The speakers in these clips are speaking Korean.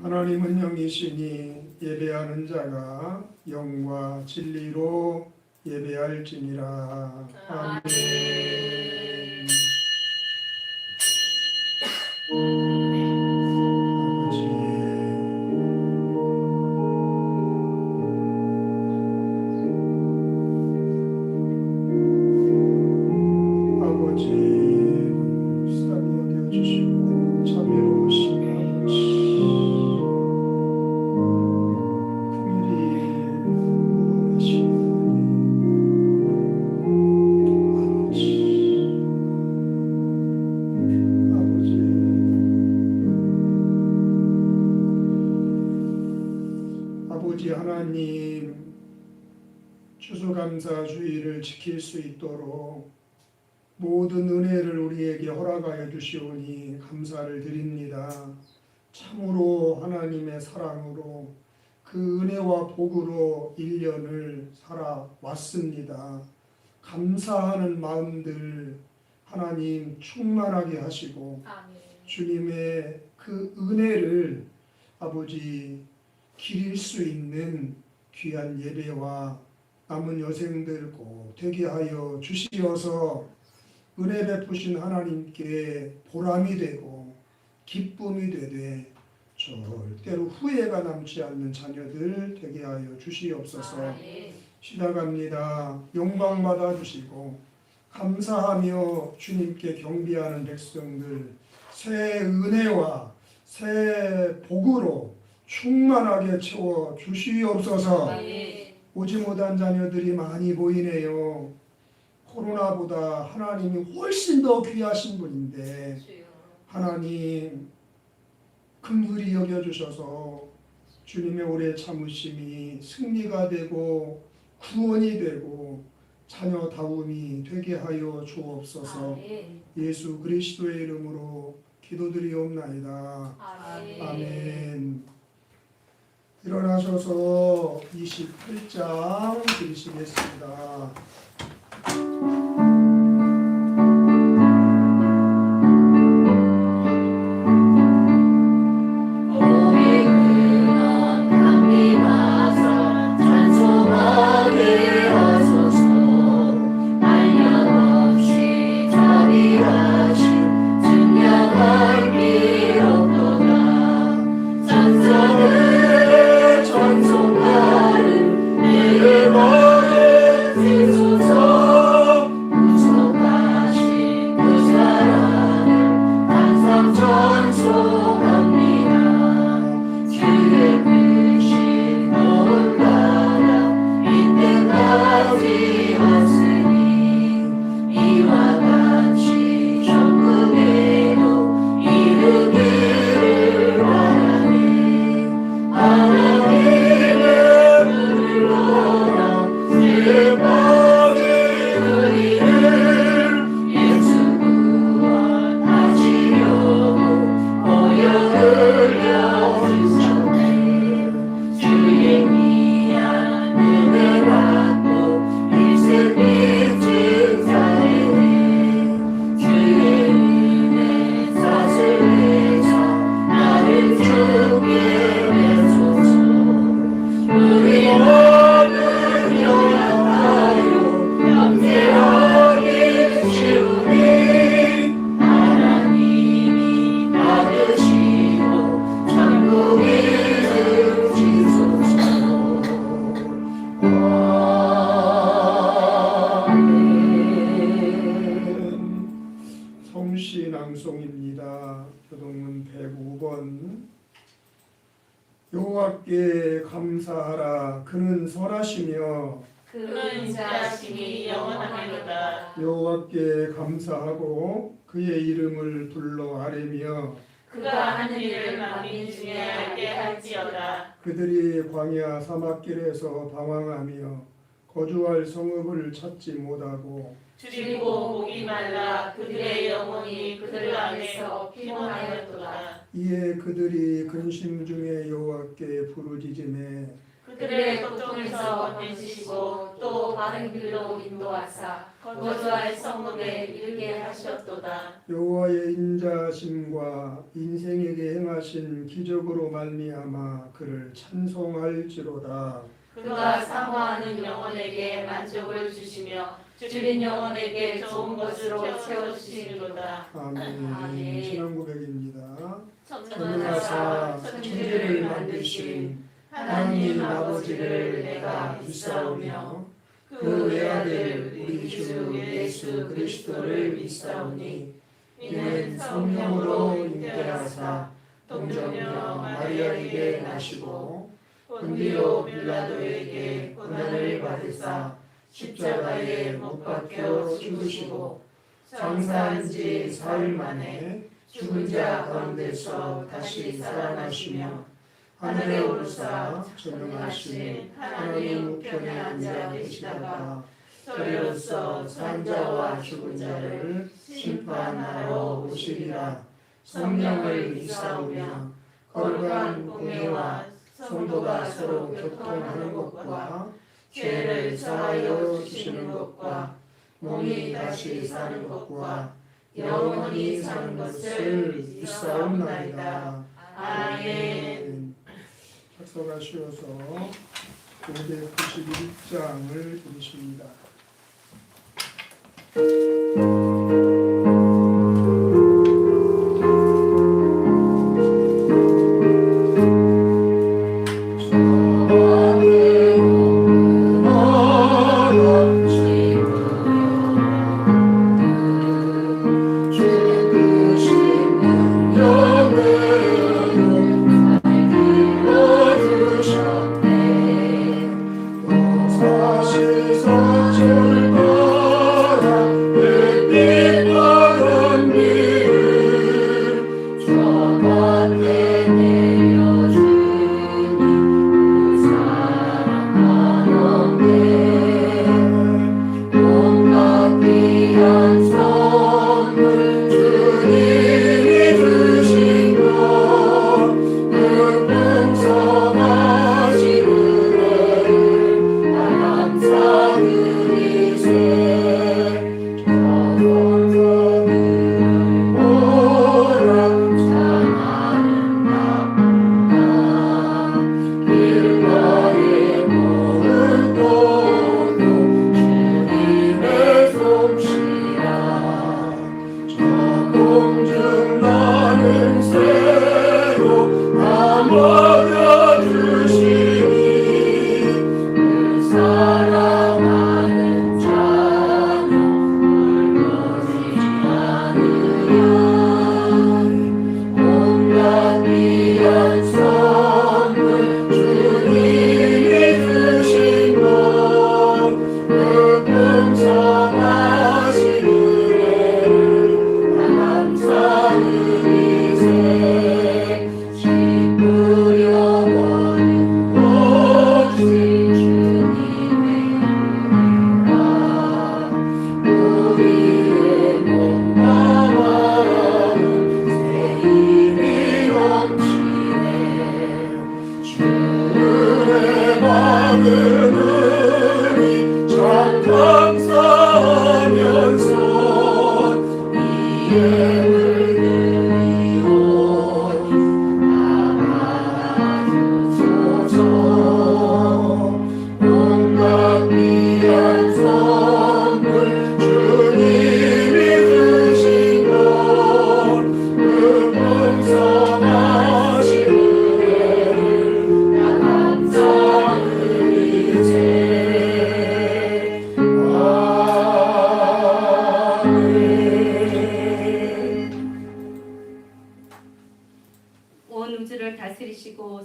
하나님은 영이시니 예배하는 자가 영과 진리로 예배할지니라. 아멘. 아버지, 불쌍히 여겨주시고 자비로우신 아버지 하나님, 추수감사주의를 지킬 수 있도록 모든 은혜를 우리에게 허락하여 주시오니 감사를 드립니다. 참으로 하나님의 사랑으로 그 은혜와 복으로 1년을 살아왔습니다. 감사하는 마음들 하나님 충만하게 하시고 아멘. 주님의 그 은혜를 아버지 기릴 수 있는 귀한 예배와 남은 여생들 꼭 되게 하여 주시어서 은혜 베푸신 하나님께 보람이 되고 기쁨이 되되 절대로 후회가 남지 않는 자녀들 되게 하여 주시옵소서. 아멘. 시작합니다. 영광 받아 주시고 감사하며 주님께 경배하는 백성들 새 은혜와 새 복으로 충만하게 채워 주시옵소서. 아멘. 오지 못한 자녀들이 많이 보이네요. 코로나보다 하나님이 훨씬 더 귀하신 분인데 주여. 하나님 긍휼히 여겨주셔서 주님의 오래 참으심이 승리가 되고 구원이 되고 자녀다움이 되게 하여 주옵소서. 아멘. 예수 그리스도의 이름으로 기도드리옵나이다. 아멘. 아멘. 일어나셔서 28장 드리시겠습니다. 성시 낭송입니다. 교동문 105번. 여호와께 감사하라. 그는 선하시며 그는 자심이 영원하리로다. 여호와께 감사하고 그의 이름을 불러 아뢰며 그가 하는 일을 만민 중에 알게 할지어다. 그들이 광야 사막길에서 방황하며 거주할 성읍을 찾지 못하고 줄이고 목이 말라 그들의 영혼이 그들 안에서 피곤하였도다. 이에 그들이 근심 중에 여호와께 부르짖음에 그들의 걱정에서 건너주시고 또 바른 길로 인도하사 거주할 성읍에 이르게 하셨도다. 여호와의 인자심과 인생에게 행하신 기적으로 말미암아 그를 찬송할지로다. 그가 사모하는 영혼에게 만족을 주시며 줄인 영혼에게 좋은 것으로 채워주시리로다. 아멘. 아멘. 신앙 고백입니다. 전능하사 천지를 만드신 하나님 아버지를 내가 믿사오며 그 외아들 우리 주 예수 그리스도를 믿사오니 이는 성령으로 잉태하사 동정녀 마리아에게 나시고 본디오 빌라도에게 고난을 받으사 십자가에 못 박혀 죽으시고 장사한 지 사흘 만에 죽은 자 가운데서 다시 살아나시며 하늘에 오르사 전능하신 하나님 우편에 앉아 계시다가 저리로서 산 자와 죽은 자를 심판하러 오시리라. 성령을 믿사오며 거룩한 공회와 성도가 서로 교통하는 것과 죄를 사하여 주시는 것과 몸이 다시 사는 것과 영원히 사는 것을 믿사옵나이다. 아멘. 작성하시어서 591장을 부르십니다.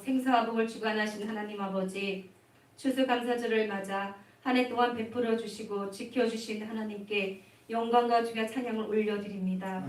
생사화복을 주관하신 하나님 아버지, 추수감사절을 맞아 한 해 동안 베풀어 주시고 지켜주신 하나님께 영광과 주가 찬양을 올려드립니다.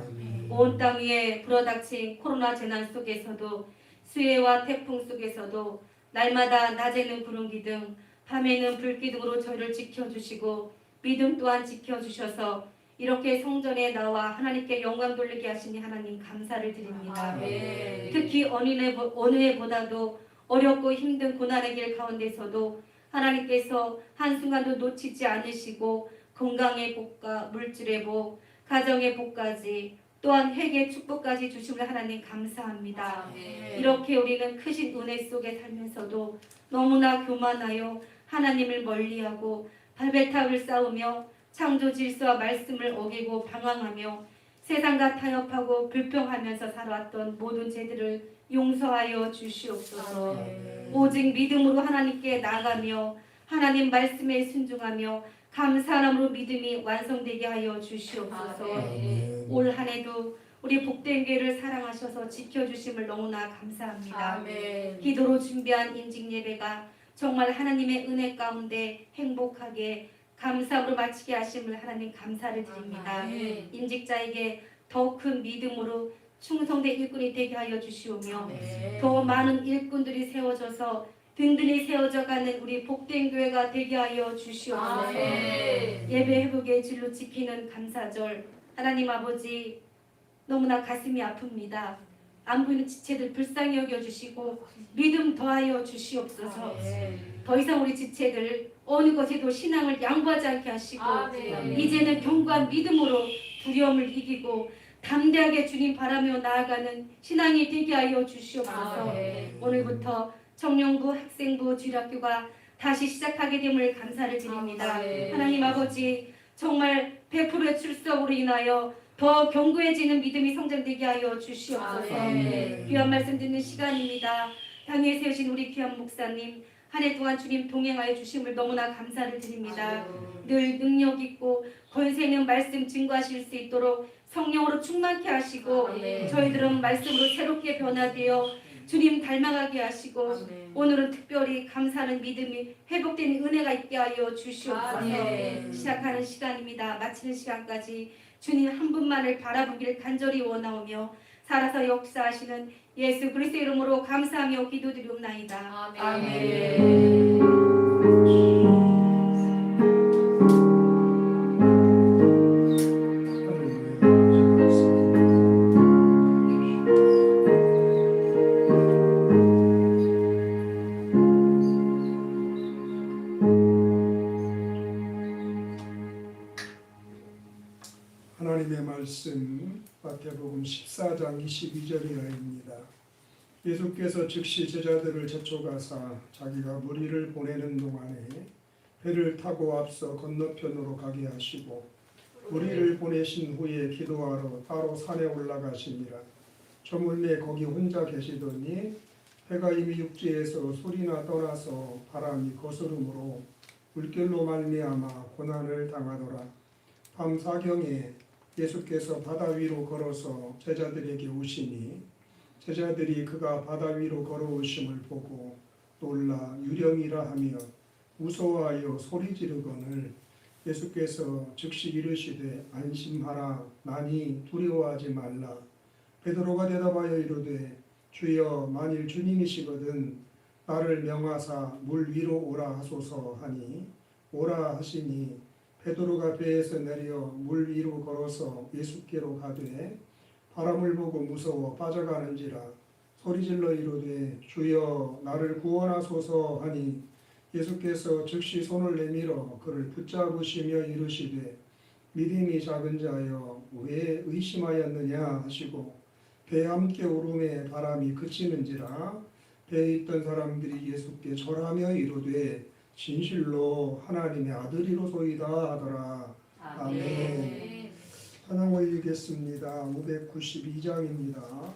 온 땅 위에 불어닥친 코로나 재난 속에서도 수해와 태풍 속에서도 날마다 낮에는 구름기둥 밤에는 불기둥으로 저희를 지켜주시고 믿음 또한 지켜주셔서 이렇게 성전에 나와 하나님께 영광 돌리게 하시니 하나님 감사를 드립니다. 아멘. 특히 어느 해보다도 어렵고 힘든 고난의 길 가운데서도 하나님께서 한순간도 놓치지 않으시고 건강의 복과 물질의 복, 가정의 복까지 또한 회개의 축복까지 주심을 하나님 감사합니다. 아멘. 이렇게 우리는 크신 은혜 속에 살면서도 너무나 교만하여 하나님을 멀리하고 발베탑을 쌓으며 창조 질서와 말씀을 어기고 방황하며 세상과 타협하고 불평하면서 살아왔던 모든 죄들을 용서하여 주시옵소서. 아멘. 오직 믿음으로 하나님께 나가며 하나님 말씀에 순종하며 감사함으로 믿음이 완성되게 하여 주시옵소서. 아멘. 올 한 해도 우리 복된 교회를 사랑하셔서 지켜주심을 너무나 감사합니다. 아멘. 기도로 준비한 인직 예배가 정말 하나님의 은혜 가운데 행복하게 감사함으로 마치게 하심을 하나님 감사를 드립니다. 아멘. 임직자에게 더 큰 믿음으로 충성된 일꾼이 되게 하여 주시오며 아멘. 더 많은 일꾼들이 세워져서 든든히 세워져가는 우리 복된 교회가 되게 하여 주시옵소서. 아멘. 예배 회복의 진로 지키는 감사절 하나님 아버지 너무나 가슴이 아픕니다. 안 보이는 지체들 불쌍히 여겨주시고 믿음 더하여 주시옵소서. 아멘. 더 이상 우리 지체들 어느 것에도 신앙을 양보하지 않게 하시고 아멘. 이제는 견고한 믿음으로 두려움을 이기고 담대하게 주님 바라며 나아가는 신앙이 되게 하여 주시옵소서. 아멘. 오늘부터 청년부, 학생부, 주일학교가 다시 시작하게 됨을 감사를 드립니다. 아멘. 하나님 아버지 정말 100%의 출석으로 인하여 더 견고해지는 믿음이 성장되게 하여 주시옵소서. 아멘. 귀한 말씀 듣는 시간입니다. 당에 세우신 우리 귀한 목사님 한 해 동안 주님 동행하여 주심을 너무나 감사를 드립니다. 늘 능력 있고 권세 있는 말씀 증거하실 수 있도록 성령으로 충만케 하시고 아멘. 저희들은 말씀으로 새롭게 변화되어 주님 닮아가게 하시고 아멘. 오늘은 특별히 감사하는 믿음이 회복되는 은혜가 있게 하여 주시옵소서. 아멘. 시작하는 시간입니다. 마치는 시간까지 주님 한 분만을 바라보기를 간절히 원하오며 살아서 역사하시는 예수 그리스도의 이름으로 감사하며 기도드리옵나이다. 아멘. 하나님의 말씀 마태복음 14장 22절이라입니다. 예수께서 즉시 제자들을 제쳐가사 자기가 무리를 보내는 동안에 배를 타고 앞서 건너편으로 가게 하시고 무리를 보내신 후에 기도하러 따로 산에 올라가시니라. 저물매 거기 혼자 계시더니 해가 이미 육지에서 소리나 떠나서 바람이 거스름으로 물결로 말미암아 고난을 당하더라. 밤 사경에 예수께서 바다 위로 걸어서 제자들에게 오시니 제자들이 그가 바다 위로 걸어오심을 보고 놀라 유령이라 하며 무서워하여 소리 지르거늘 예수께서 즉시 이르시되 안심하라 나니 두려워하지 말라. 베드로가 대답하여 이르되 주여 만일 주님이시거든 나를 명하사 물 위로 오라 하소서 하니 오라 하시니 베드로가 배에서 내려 물 위로 걸어서 예수께로 가되 바람을 보고 무서워 빠져가는지라 소리질러 이르되 주여 나를 구원하소서 하니 예수께서 즉시 손을 내밀어 그를 붙잡으시며 이르시되 믿음이 작은 자여 왜 의심하였느냐 하시고 배에 함께 오름에 바람이 그치는지라 배에 있던 사람들이 예수께 절하며 이르되 진실로 하나님의 아들이로소이다 하더라. 아멘. 찬양 올리겠습니다. 592장입니다.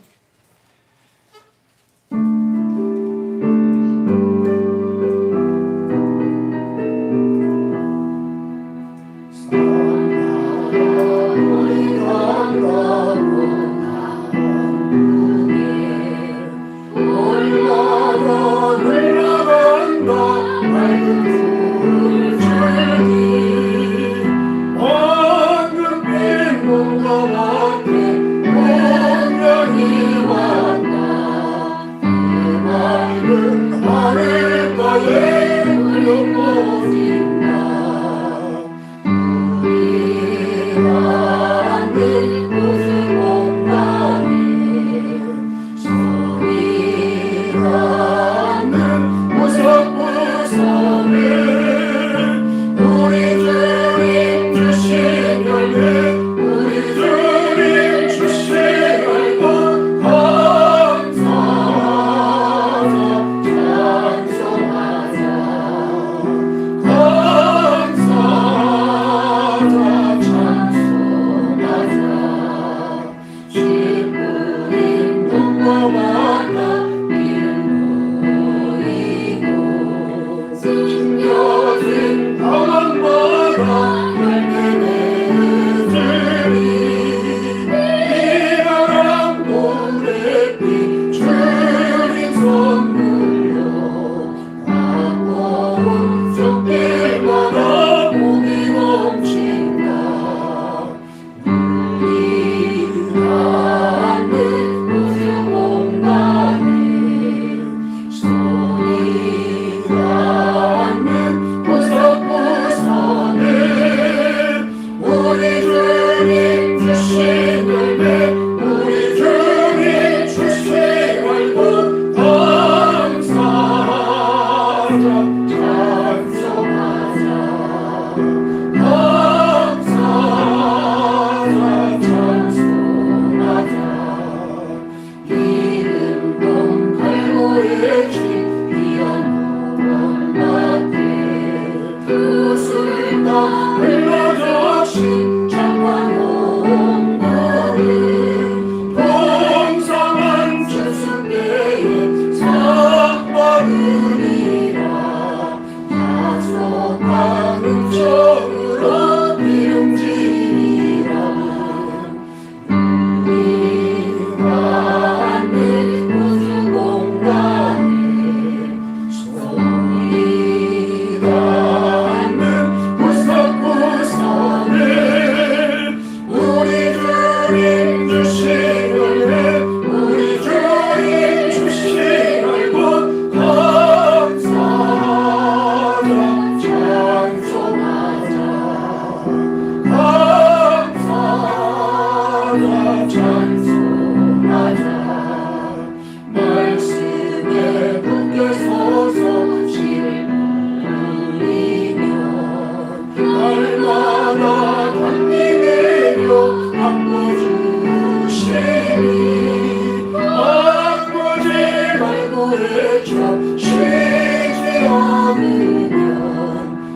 부르짖어 쉬지 않으면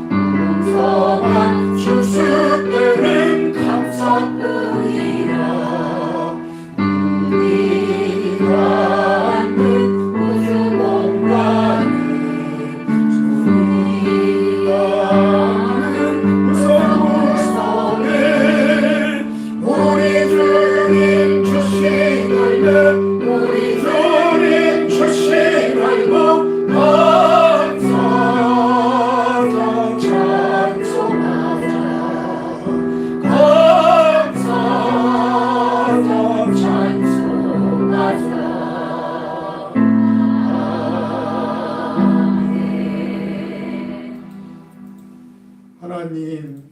풍성한 수습되는 감사뿐이라. 우리가 앉는 무슨 공간은 소리가 나는 무서운 우리 주님 주신 알면 우리 주님 주신 알고 감사하자 찬송하자 감사하자 찬송하자. 하나님,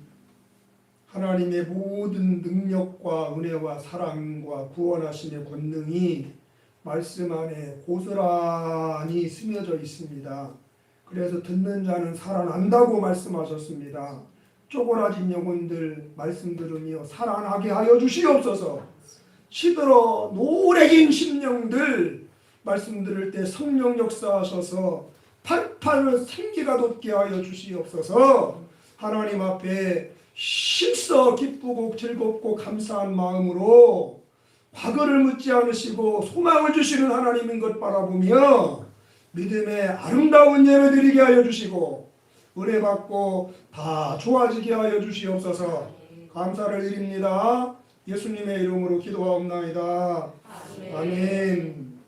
하나님의 모든 능력과 은혜와 사랑과 구원하심의 권능이 말씀 안에 고스란히 스며져 있습니다. 그래서 듣는 자는 살아난다고 말씀하셨습니다. 쪼그라진 영혼들 말씀 들으며 살아나게 하여 주시옵소서. 시들어 노래긴 심령들 말씀 들을 때 성령 역사하셔서 팔팔 생기가 돋게 하여 주시옵소서. 하나님 앞에 힘써 기쁘고 즐겁고 감사한 마음으로 과거를 묻지 않으시고 소망을 주시는 하나님인 것 바라보며 믿음의 아름다운 예배 드리게 하여 주시고 은혜 받고 다 좋아지게 하여 주시옵소서. 감사를 드립니다. 예수님의 이름으로 기도하옵나이다. 아멘.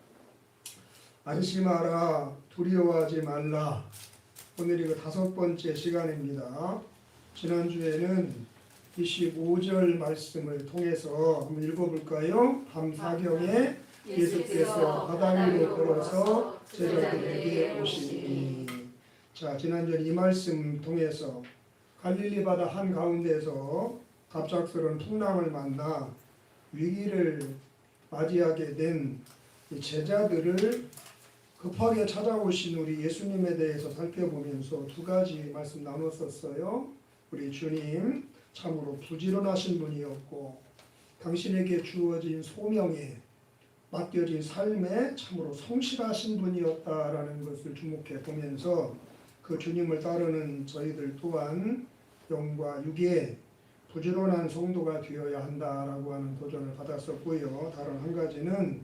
안심하라, 두려워하지 말라. 오늘이 그 5번째 시간입니다. 지난주에는 25절 말씀을 통해서 한번 읽어볼까요? 밤사경에 예수께서 바다 위로 걸어서 제자들에게 오시니. 자, 지난주에 이 말씀 통해서 갈릴리 바다 한가운데서 갑작스러운 풍랑을 만나 위기를 맞이하게 된 제자들을 급하게 찾아오신 우리 예수님에 대해서 살펴보면서 2가지 말씀 나눴었어요. 우리 주님 참으로 부지런하신 분이었고 당신에게 주어진 소명에 맡겨진 삶에 참으로 성실하신 분이었다라는 것을 주목해 보면서 그 주님을 따르는 저희들 또한 영과 육에 부지런한 성도가 되어야 한다라고 하는 도전을 받았었고요. 다른 한 가지는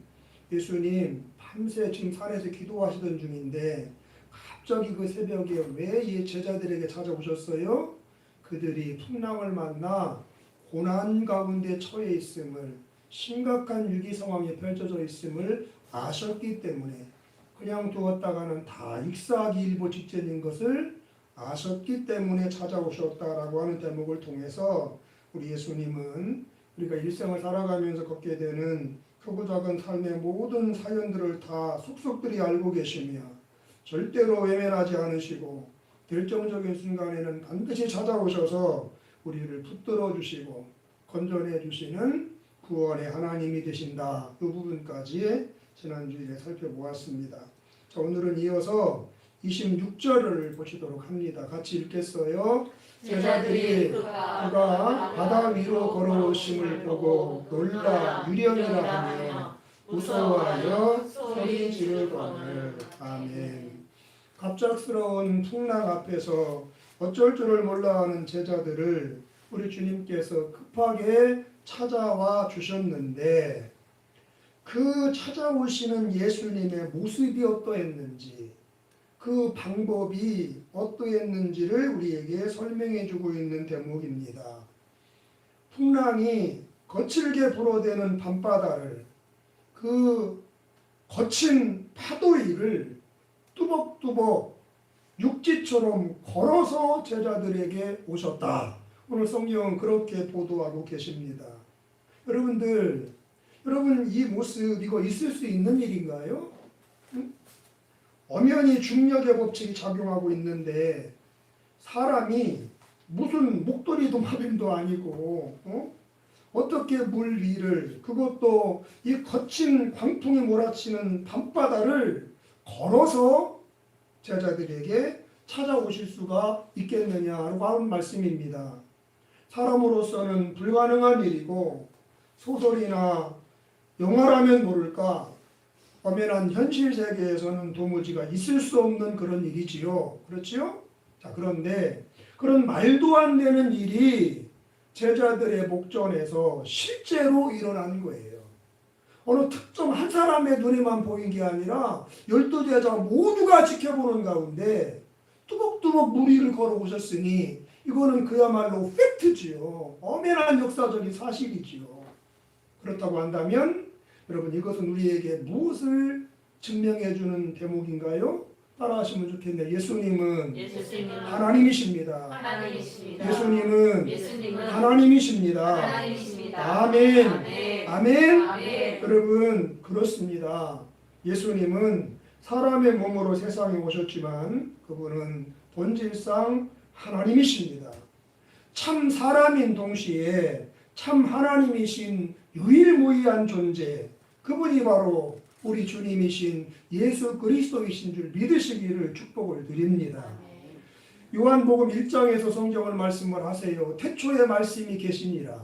예수님 밤새 지금 산에서 기도하시던 중인데 갑자기 그 새벽에 왜 이 제자들에게 찾아오셨어요? 그들이 풍랑을 만나 고난 가운데 처해 있음을, 심각한 위기 상황이 펼쳐져 있음을 아셨기 때문에 그냥 두었다가는 다 익사하기 일보 직전인 것을 아셨기 때문에 찾아오셨다라고 하는 대목을 통해서 우리 예수님은 우리가 일생을 살아가면서 겪게 되는 크고 작은 삶의 모든 사연들을 다 속속들이 알고 계시며 절대로 외면하지 않으시고 결정적인 순간에는 반드시 찾아오셔서 우리를 붙들어 주시고 건져내 주시는 구원의 하나님이 되신다. 그 부분까지 지난주에 살펴보았습니다. 자, 오늘은 이어서 26절을 보시도록 합니다. 같이 읽겠어요. 제자들이 그가 바다 위로 걸어오심을 보고 놀라 유령이라 하며 무서워하여 소리 지르거늘. 아멘. 갑작스러운 풍랑 앞에서 어쩔 줄을 몰라하는 제자들을 우리 주님께서 급하게 찾아와 주셨는데 그 찾아오시는 예수님의 모습이 어떠했는지, 그 방법이 어떠했는지를 우리에게 설명해 주고 있는 대목입니다. 풍랑이 거칠게 불어대는 밤바다를, 그 거친 파도 위를 뚜벅뚜벅 육지처럼 걸어서 제자들에게 오셨다. 오늘 성경은 그렇게 보도하고 계십니다. 여러분들, 여러분 이 모습 이거 있을 수 있는 일인가요? 응? 엄연히 중력의 법칙이 작용하고 있는데 사람이 무슨 목도리 도마뱀도 아니고 어떻게 물 위를, 그것도 이 거친 광풍이 몰아치는 밤바다를 걸어서 제자들에게 찾아오실 수가 있겠느냐라고 하는 말씀입니다. 사람으로서는 불가능한 일이고 소설이나 영화라면 모를까 엄연한 현실 세계에서는 도무지가 있을 수 없는 그런 일이지요. 그렇지요? 자, 그런데 그런 말도 안 되는 일이 제자들의 목전에서 실제로 일어난 거예요. 어느 특정 한 사람의 눈에만 보인 게 아니라 12제자 모두가 지켜보는 가운데 뚜벅뚜벅 무리를 걸어오셨으니 이거는 그야말로 팩트지요. 엄연한 역사적인 사실이지요. 그렇다고 한다면 여러분 이것은 우리에게 무엇을 증명해주는 대목인가요? 따라하시면 좋겠네요. 예수님은 하나님이십니다. 하나님이십니다. 예수님은 하나님이십니다. 아멘. 아멘. 여러분 그렇습니다. 예수님은 사람의 몸으로 세상에 오셨지만 그분은 본질상 하나님이십니다. 참 사람인 동시에 참 하나님이신 유일무이한 존재, 그분이 바로 우리 주님이신 예수 그리스도이신 줄 믿으시기를 축복을 드립니다. 요한복음 1장에서 성경을 말씀을 하세요. 태초에 말씀이 계시니라.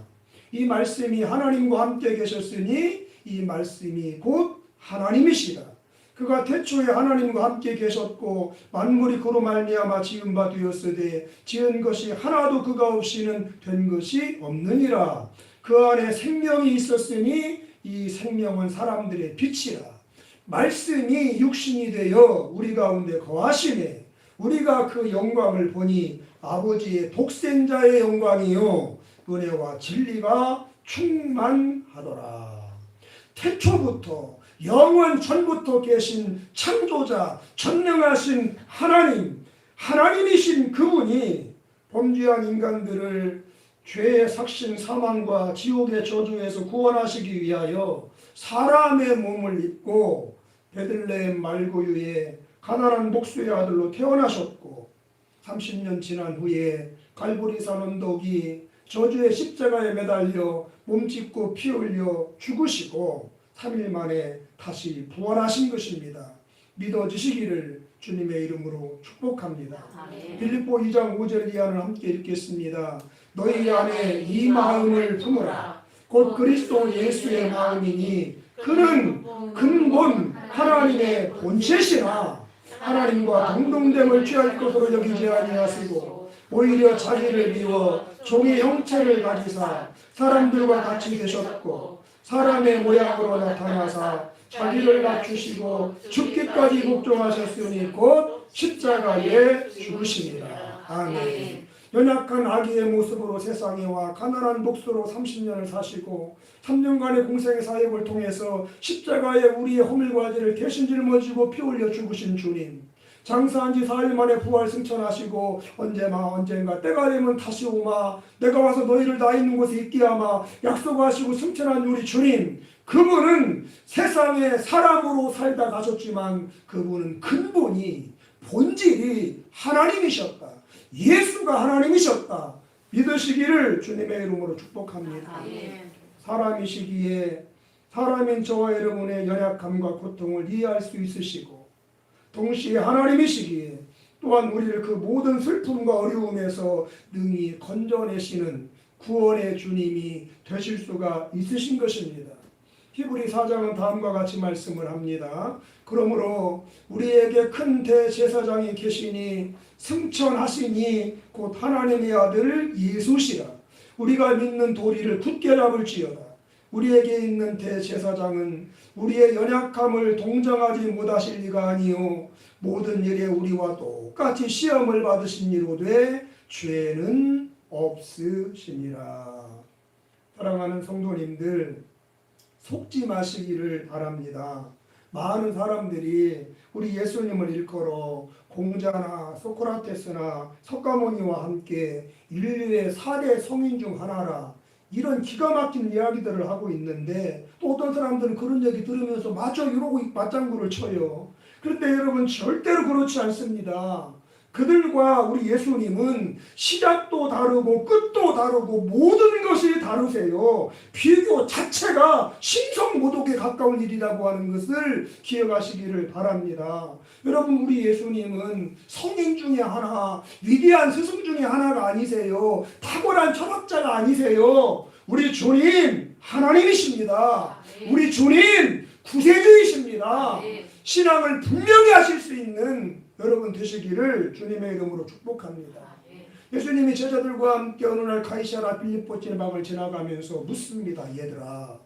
이 말씀이 하나님과 함께 계셨으니 이 말씀이 곧 하나님이시라. 그가 태초에 하나님과 함께 계셨고 만물이 그로 말미암아 지은 바 되었으되 지은 것이 하나도 그가 없이는 된 것이 없느니라. 그 안에 생명이 있었으니 이 생명은 사람들의 빛이라. 말씀이 육신이 되어 우리 가운데 거하시네. 우리가 그 영광을 보니 아버지의 독생자의 영광이요 은혜와 진리가 충만하더라. 태초부터 영원 전부터 계신 창조자 전능하신 하나님, 하나님이신 그분이 범죄한 인간들을 죄의 삭신 사망과 지옥의 저주에서 구원하시기 위하여 사람의 몸을 입고 베들레헴 말고유에 가난한 목수의 아들로 태어나셨고 30년 지난 후에 갈보리산 언덕이 저주의 십자가에 매달려 몸짓고 피 흘려 죽으시고 3일 만에 다시 부활하신 것입니다. 믿어지시기를 주님의 이름으로 축복합니다. 빌립보 2장 5절 이하를 함께 읽겠습니다. 너희 안에 이 마음을 품으라. 곧 그리스도 예수의 마음이니 그는 근본 하나님의 본체시나 하나님과 동등됨을 취할 것으로 여기지 아니하시고 오히려 자기를 비워 종의 형체를 가지사 사람들과 같이 되셨고 사람의 모양으로 나타나사 자기를 낮추시고 죽기까지 복종하셨으니 곧 십자가에 죽으십니다. 아멘. 연약한 아기의 모습으로 세상에 와 가난한 목수로 30년을 사시고 3년간의 공생의 사역을 통해서 십자가에 우리의 허물과 죄를 대신 짊어지고 피 흘려 죽으신 주님, 장사한 지 4일 만에 부활 승천하시고 언젠가 때가 되면 다시 오마 내가 와서 너희를 나 있는 곳에 있게 하마 약속하시고 승천한 우리 주님, 그분은 세상에 사람으로 살다 가셨지만 그분은 근본이 본질이 하나님이셨다. 예수가 하나님이셨다. 믿으시기를 주님의 이름으로 축복합니다. 사람이시기에 사람인 저와 여러분의 연약함과 고통을 이해할 수 있으시고 동시에 하나님이시기에 또한 우리를 그 모든 슬픔과 어려움에서 능히 건져내시는 구원의 주님이 되실 수가 있으신 것입니다. 히브리 4장은 다음과 같이 말씀을 합니다. 그러므로 우리에게 큰 대제사장이 계시니 승천하시니 곧 하나님의 아들 예수시라. 우리가 믿는 도리를 굳게 잡을지어다. 우리에게 있는 대제사장은 우리의 연약함을 동정하지 못하실 리가 아니요 모든 일에 우리와 똑같이 시험을 받으신 이로되 죄는 없으시니라. 사랑하는 성도님들, 속지 마시기를 바랍니다. 많은 사람들이 우리 예수님을 일컬어 공자나 소크라테스나 석가모니와 함께 인류의 4대 성인 중 하나라, 이런 기가 막힌 이야기들을 하고 있는데 또 어떤 사람들은 그런 얘기 들으면서 맞아 이러고 맞장구를 쳐요. 그런데 여러분 절대로 그렇지 않습니다. 그들과 우리 예수님은 시작도 다르고 끝도 다르고 모든 것이 다르세요. 비교 자체가 신성모독에 가까운 일이라고 하는 것을 기억하시기를 바랍니다. 여러분, 우리 예수님은 성인 중에 하나, 위대한 스승 중에 하나가 아니세요. 탁월한 철학자가 아니세요. 우리 주님 하나님이십니다. 우리 주님 구세주이십니다. 네. 신앙을 분명히 하실 수 있는 여러분 되시기를 주님의 이름으로 축복합니다. 네. 예수님이 제자들과 함께 어느 날 가이사라 빌립보 지방을 지나가면서 묻습니다. 얘들아,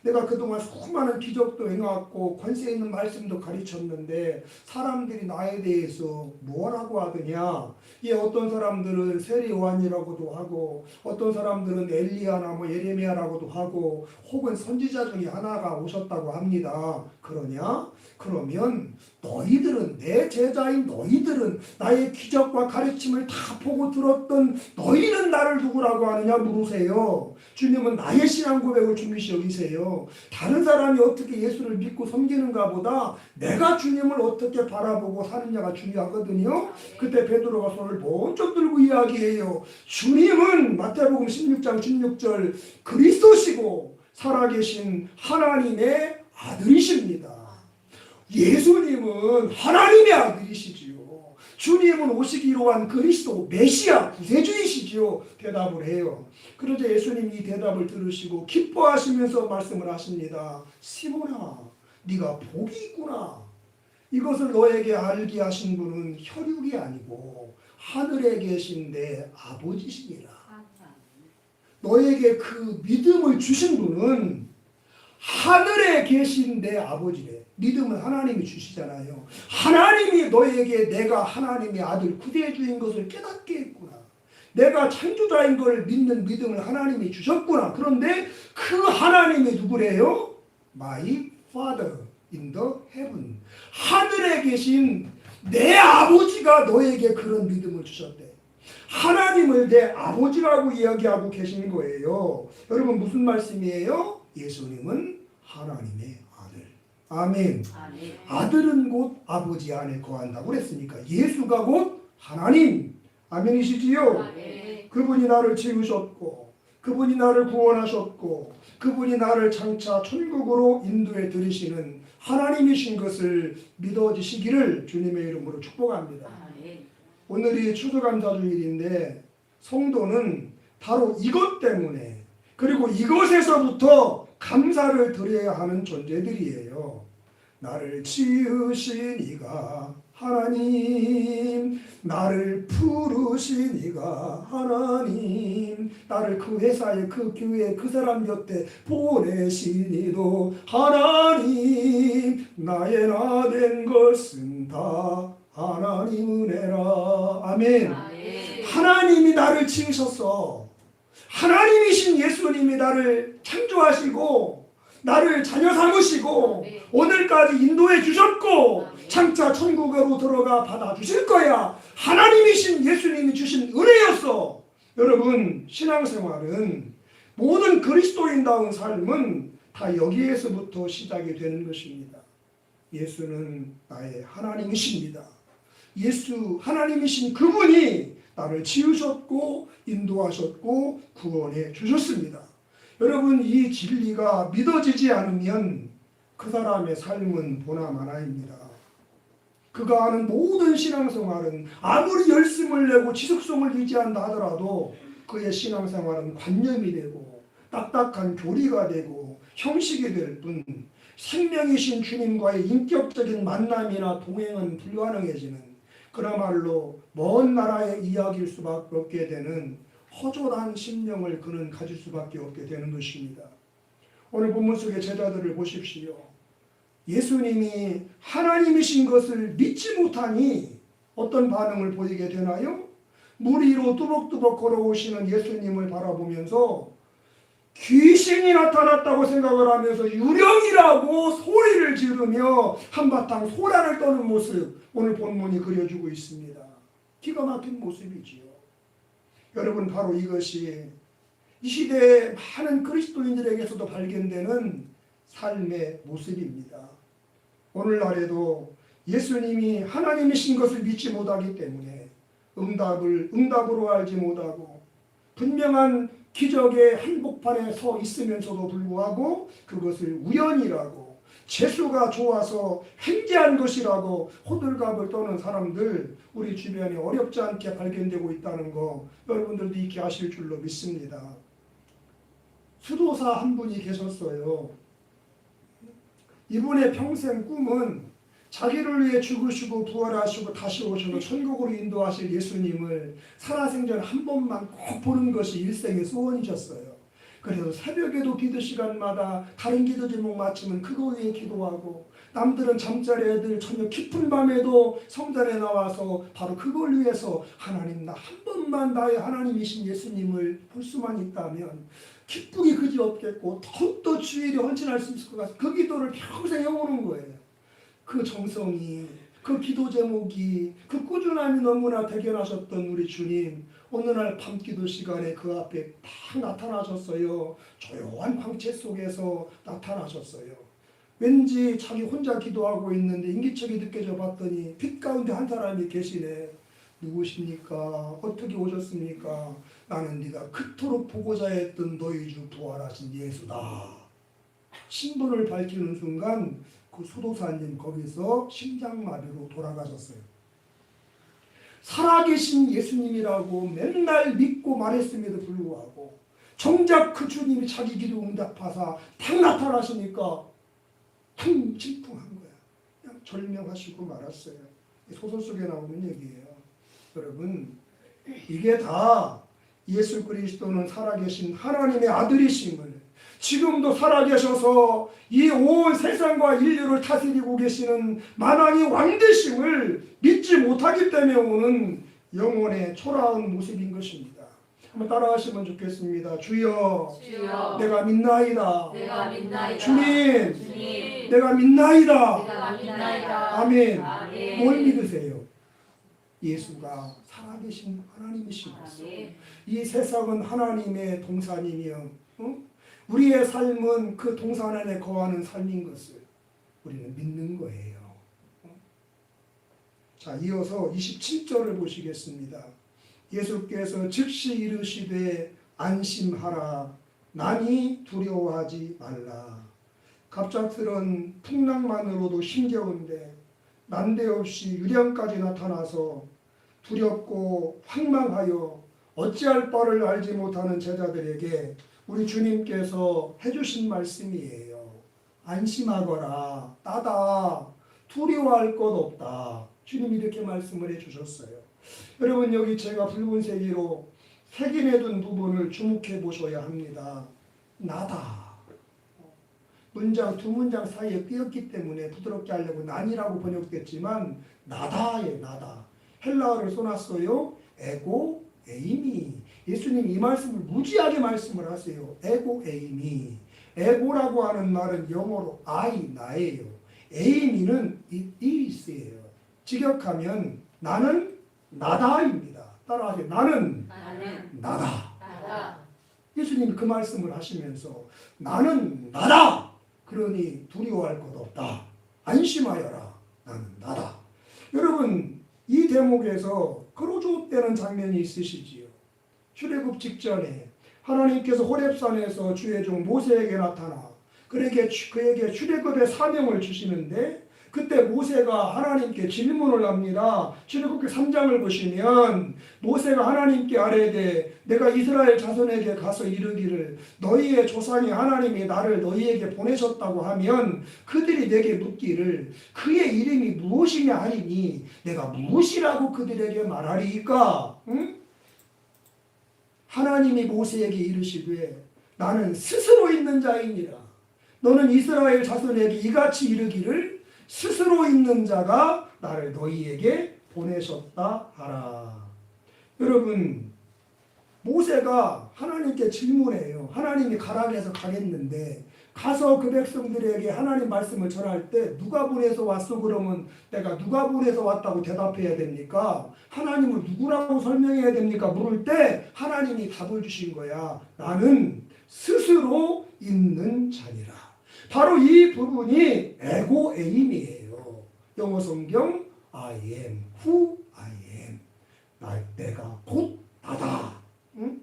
내가 그동안 수많은 기적도 행하고 권세 있는 말씀도 가르쳤는데 사람들이 나에 대해서 뭐라고 하더냐? 예, 어떤 사람들은 세례 요한이라고도 하고 어떤 사람들은 엘리야나 뭐 예레미야라고도 하고 혹은 선지자 중에 하나가 오셨다고 합니다. 그러냐? 그러면 너희들은, 내 제자인 너희들은, 나의 기적과 가르침을 다 보고 들었던 너희는 나를 누구라고 하느냐 물으세요. 주님은 나의 신앙 고백을 중요시 여기세요. 다른 사람이 어떻게 예수를 믿고 섬기는가 보다 내가 주님을 어떻게 바라보고 사느냐가 중요하거든요. 그때 베드로가 손을 번쩍 들고 이야기해요. 주님은 마태복음 16장 16절 그리스도시고 살아계신 하나님의 아들이십니다. 예수님은 하나님의 아들이시지요. 주님은 오시기로 한 그리스도 메시아 구세주이시지요. 대답을 해요. 그러자 예수님 이 대답을 들으시고 기뻐하시면서 말씀을 하십니다. 시몬아, 네가 복이 있구나. 이것을 너에게 알게 하신 분은 혈육이 아니고 하늘에 계신 내 아버지시니라. 너에게 그 믿음을 주신 분은 하늘에 계신 내 아버지래. 믿음은 하나님이 주시잖아요. 하나님이 너에게 내가 하나님의 아들 구세주인 것을 깨닫게 했구나. 내가 창조자인 걸 믿는 믿음을 하나님이 주셨구나. 그런데 그 하나님이 누구래요? My Father in the heaven. 하늘에 계신 내 아버지가 너에게 그런 믿음을 주셨대. 하나님을 내 아버지라고 이야기하고 계신 거예요. 여러분 무슨 말씀이에요? 예수님은 하나님의 아들. 아멘. 아들은 곧 아버지 안에 거한다고 그랬으니까 예수가 곧 하나님. 아멘이시지요? 그분이 나를 지으셨고 그분이 나를 구원하셨고 그분이 나를 장차 천국으로 인도해 들이시는 하나님이신 것을 믿어지시기를 주님의 이름으로 축복합니다. 오늘이 추수감사주일인데 성도는 바로 이것 때문에 그리고 이것에서부터 감사를 드려야 하는 존재들이에요. 나를 지으신 이가 하나님, 나를 부르신 이가 하나님, 나를 그 회사에 그 교회에 그 사람 곁에 보내신 이도 하나님, 나의 나 된 것은 다 하나님 은혜라. 아멘. 하나님이 나를 지으셨어. 하나님이신 예수님이 나를 창조하시고 나를 자녀 삼으시고 오늘까지 인도해 주셨고 장차 천국으로 들어가 받아주실 거야. 하나님이신 예수님이 주신 은혜였어. 여러분 신앙생활은 모든 그리스도인다운 삶은 다 여기에서부터 시작이 되는 것입니다. 예수는 나의 하나님이십니다. 예수 하나님이신 그분이 나를 지으셨고 인도하셨고 구원해 주셨습니다. 여러분 이 진리가 믿어지지 않으면 그 사람의 삶은 보나마나입니다. 그가 하는 모든 신앙생활은 아무리 열심을 내고 지속성을 유지한다 하더라도 그의 신앙생활은 관념이 되고 딱딱한 교리가 되고 형식이 될 뿐 생명이신 주님과의 인격적인 만남이나 동행은 불가능해지는 그야말로 먼 나라의 이야기일 수밖에 없게 되는 허전한 심령을 그는 가질 수밖에 없게 되는 것입니다. 오늘 본문 속의 제자들을 보십시오. 예수님이 하나님이신 것을 믿지 못하니 어떤 반응을 보이게 되나요? 물 위로 뚜벅뚜벅 걸어오시는 예수님을 바라보면서 귀신이 나타났다고 생각을 하면서 유령이라고 소리를 지르며 한바탕 소란을 떠는 모습, 오늘 본문이 그려주고 있습니다. 기가 막힌 모습이지요. 여러분 바로 이것이 이 시대의 많은 그리스도인들에게서도 발견되는 삶의 모습입니다. 오늘날에도 예수님이 하나님이신 것을 믿지 못하기 때문에 응답으로 알지 못하고 분명한 기적의 한복판에 서 있으면서도 불구하고 그것을 우연이라고 재수가 좋아서 횡재한 것이라고 호들갑을 떠는 사람들 우리 주변에 어렵지 않게 발견되고 있다는 거 여러분들도 익히 아실 줄로 믿습니다. 수도사 한 분이 계셨어요. 이분의 평생 꿈은 자기를 위해 죽으시고 부활하시고 다시 오셔서 천국으로 인도하실 예수님을 살아생전 한 번만 꼭 보는 것이 일생의 소원이셨어요. 그래서 새벽에도 기도 시간마다 다른 기도 제목 마치면 그거 위해 기도하고, 남들은 잠자리 애들 저녁 깊은 밤에도 성전에 나와서 바로 그걸 위해서 하나님 나 한 번만 나의 하나님이신 예수님을 볼 수만 있다면 기쁘기 그지없겠고 더욱더 주일이 헌신할 수 있을 것 같아서 그 기도를 평생 해오는 거예요. 그 정성이, 그 기도 제목이, 그 꾸준함이 너무나 대견하셨던 우리 주님, 어느 날 밤기도 시간에 그 앞에 딱 나타나셨어요. 조용한 광채 속에서 나타나셨어요. 왠지 자기 혼자 기도하고 있는데 인기척이 느껴져 봤더니 빛 가운데 한 사람이 계시네. 누구십니까? 어떻게 오셨습니까? 나는 네가 그토록 보고자 했던 너희 주 부활하신 예수다. 신분을 밝히는 순간 그 수도사님 거기서 심장마비로 돌아가셨어요. 살아계신 예수님이라고 맨날 믿고 말했음에도 불구하고 정작 그 주님이 자기 기도 응답하사 탁 나타나시니까 퉁 질풍한 거야. 그냥 절명하시고 말았어요. 소설 속에 나오는 얘기예요. 여러분, 이게 다 예수 그리스도는 살아계신 하나님의 아들이심을, 지금도 살아계셔서 이 온 세상과 인류를 다스리고 계시는 만왕의 왕되심을 믿지 못하기 때문에 오는 영혼의 초라한 모습인 것입니다. 한번 따라하시면 좋겠습니다. 주여, 주여, 내가 믿나이다. 내가 믿나이다. 주님, 주님, 내가 믿나이다. 내가 믿나이다. 아멘. 아멘. 뭘 믿으세요? 예수가 살아계신 하나님이시로서 아멘. 이 세상은 하나님의 동산이며 우리의 삶은 그 동산 안에 거하는 삶인 것을 우리는 믿는 거예요. 자, 이어서 27절을 보시겠습니다. 예수께서 즉시 이르시되 안심하라, 나니 두려워하지 말라. 갑작스런 풍랑만으로도 힘겨운데 난데없이 유령까지 나타나서 두렵고 황망하여 어찌할 바를 알지 못하는 제자들에게 우리 주님께서 해주신 말씀이에요. 안심하거라, 나다, 두려워할 것 없다. 주님이 이렇게 말씀을 해주셨어요. 여러분, 여기 제가 붉은색으로 색인해둔 부분을 주목해 보셔야 합니다. 나다. 문장 두 문장 사이에 끼었기 때문에 부드럽게 하려고 난이라고 번역됐지만 나다예, 나다. 헬라어를 써놨어요. 에고 에이미. 예수님이 이 말씀을 무지하게 말씀을 하세요. 에고 에이미. 에고라고 하는 말은 영어로 I, 나예요. 에이미는 it is예요. 직역하면 나는 나다입니다. 따라하세요. 나는 나다. 나다. 예수님이 그 말씀을 하시면서 나는 나다. 그러니 두려워할 것 없다. 안심하여라. 나는 나다. 여러분, 이 대목에서 거로조되는 장면이 있으시지요. 출애굽 직전에 하나님께서 호렙산에서 주의 종 모세에게 나타나 그에게 출애굽의 사명을 주시는데, 그때 모세가 하나님께 질문을 합니다. 출애굽기 3장을 보시면 모세가 하나님께 아뢰되 내가 이스라엘 자손에게 가서 이르기를 너희의 조상이 하나님이 나를 너희에게 보내셨다고 하면 그들이 내게 묻기를 그의 이름이 무엇이냐 하리니 내가 무엇이라고 그들에게 말하리이까? 응? 하나님이 모세에게 이르시되 나는 스스로 있는 자이니라. 너는 이스라엘 자손에게 이같이 이르기를 스스로 있는 자가 나를 너희에게 보내셨다 하라. 여러분, 모세가 하나님께 질문해요. 하나님이 가라 그래서 가겠는데 가서 그 백성들에게 하나님 말씀을 전할 때 누가 보내서 왔어? 그러면 내가 누가 보내서 왔다고 대답해야 됩니까? 하나님을 누구라고 설명해야 됩니까? 물을 때 하나님이 답을 주신 거야. 나는 스스로 있는 자니라. 바로 이 부분이 에고 에임이에요. 영어 성경 I am who I am. 내가 곧 나다. 응?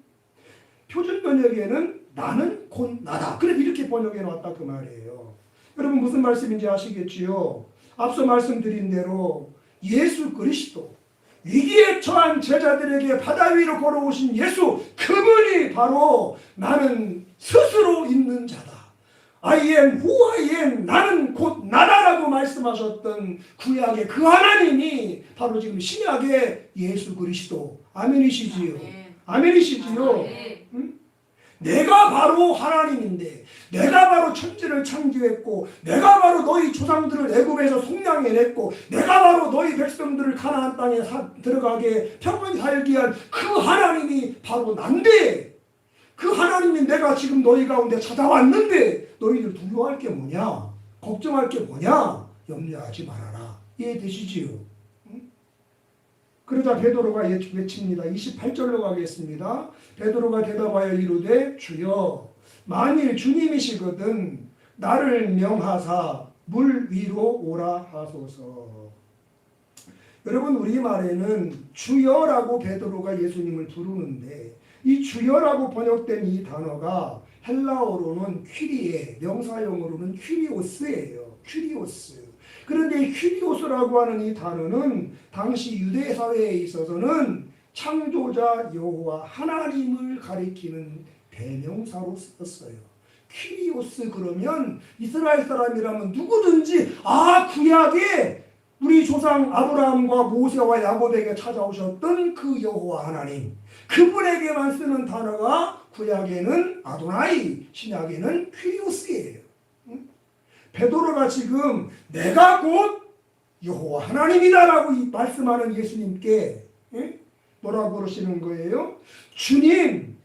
표준 번역에는 나는 곧 나다. 그래서 이렇게 번역해 놨다 그 말이에요. 여러분, 무슨 말씀인지 아시겠지요? 앞서 말씀드린 대로 예수 그리스도, 위기에 처한 제자들에게 바다 위로 걸어오신 예수, 그분이 바로 나는 스스로 있는 자다. I am who I am, 나는 곧 나다라고 말씀하셨던 구약의 그 하나님이 바로 지금 신약의 예수 그리스도. 아멘이시지요. 아멘이시지요. 내가 바로 하나님인데, 내가 바로 천지를 창조했고, 내가 바로 너희 조상들을 애굽에서 속량해냈고, 내가 바로 너희 백성들을 가나안 땅에 들어가게 평안히 살게 한 그 하나님이 바로 난데, 그 하나님이 내가 지금 너희 가운데 찾아왔는데 너희들 두려워할 게 뭐냐? 걱정할 게 뭐냐? 염려하지 말아라. 이해되시지요? 그러자 베드로가 외칩니다. 28절로 가겠습니다. 베드로가 대답하여 이르되 주여 만일 주님이시거든 나를 명하사 물 위로 오라 하소서. 여러분 우리말에는 주여라고 베드로가 예수님을 부르는데 이 주여라고 번역된 이 단어가 헬라어로는 퀴리에, 명사형으로는 퀴리오스예요. 퀴리오스. 그런데 이 퀴리오스라고 하는 이 단어는 당시 유대 사회에 있어서는 창조자 여호와 하나님을 가리키는 대명사로 쓰였어요. 퀴리오스 그러면 이스라엘 사람이라면 누구든지 구약에 우리 조상 아브라함과 모세와 야곱에게 찾아오셨던 그 여호와 하나님, 그분에게만 쓰는 단어가 구약에는 아도나이, 신약에는 퀴리오스예요. 베드로가 지금 내가 곧 여호와 하나님이다라고 말씀하는 예수님께 뭐라고 그러시는 거예요? 주님,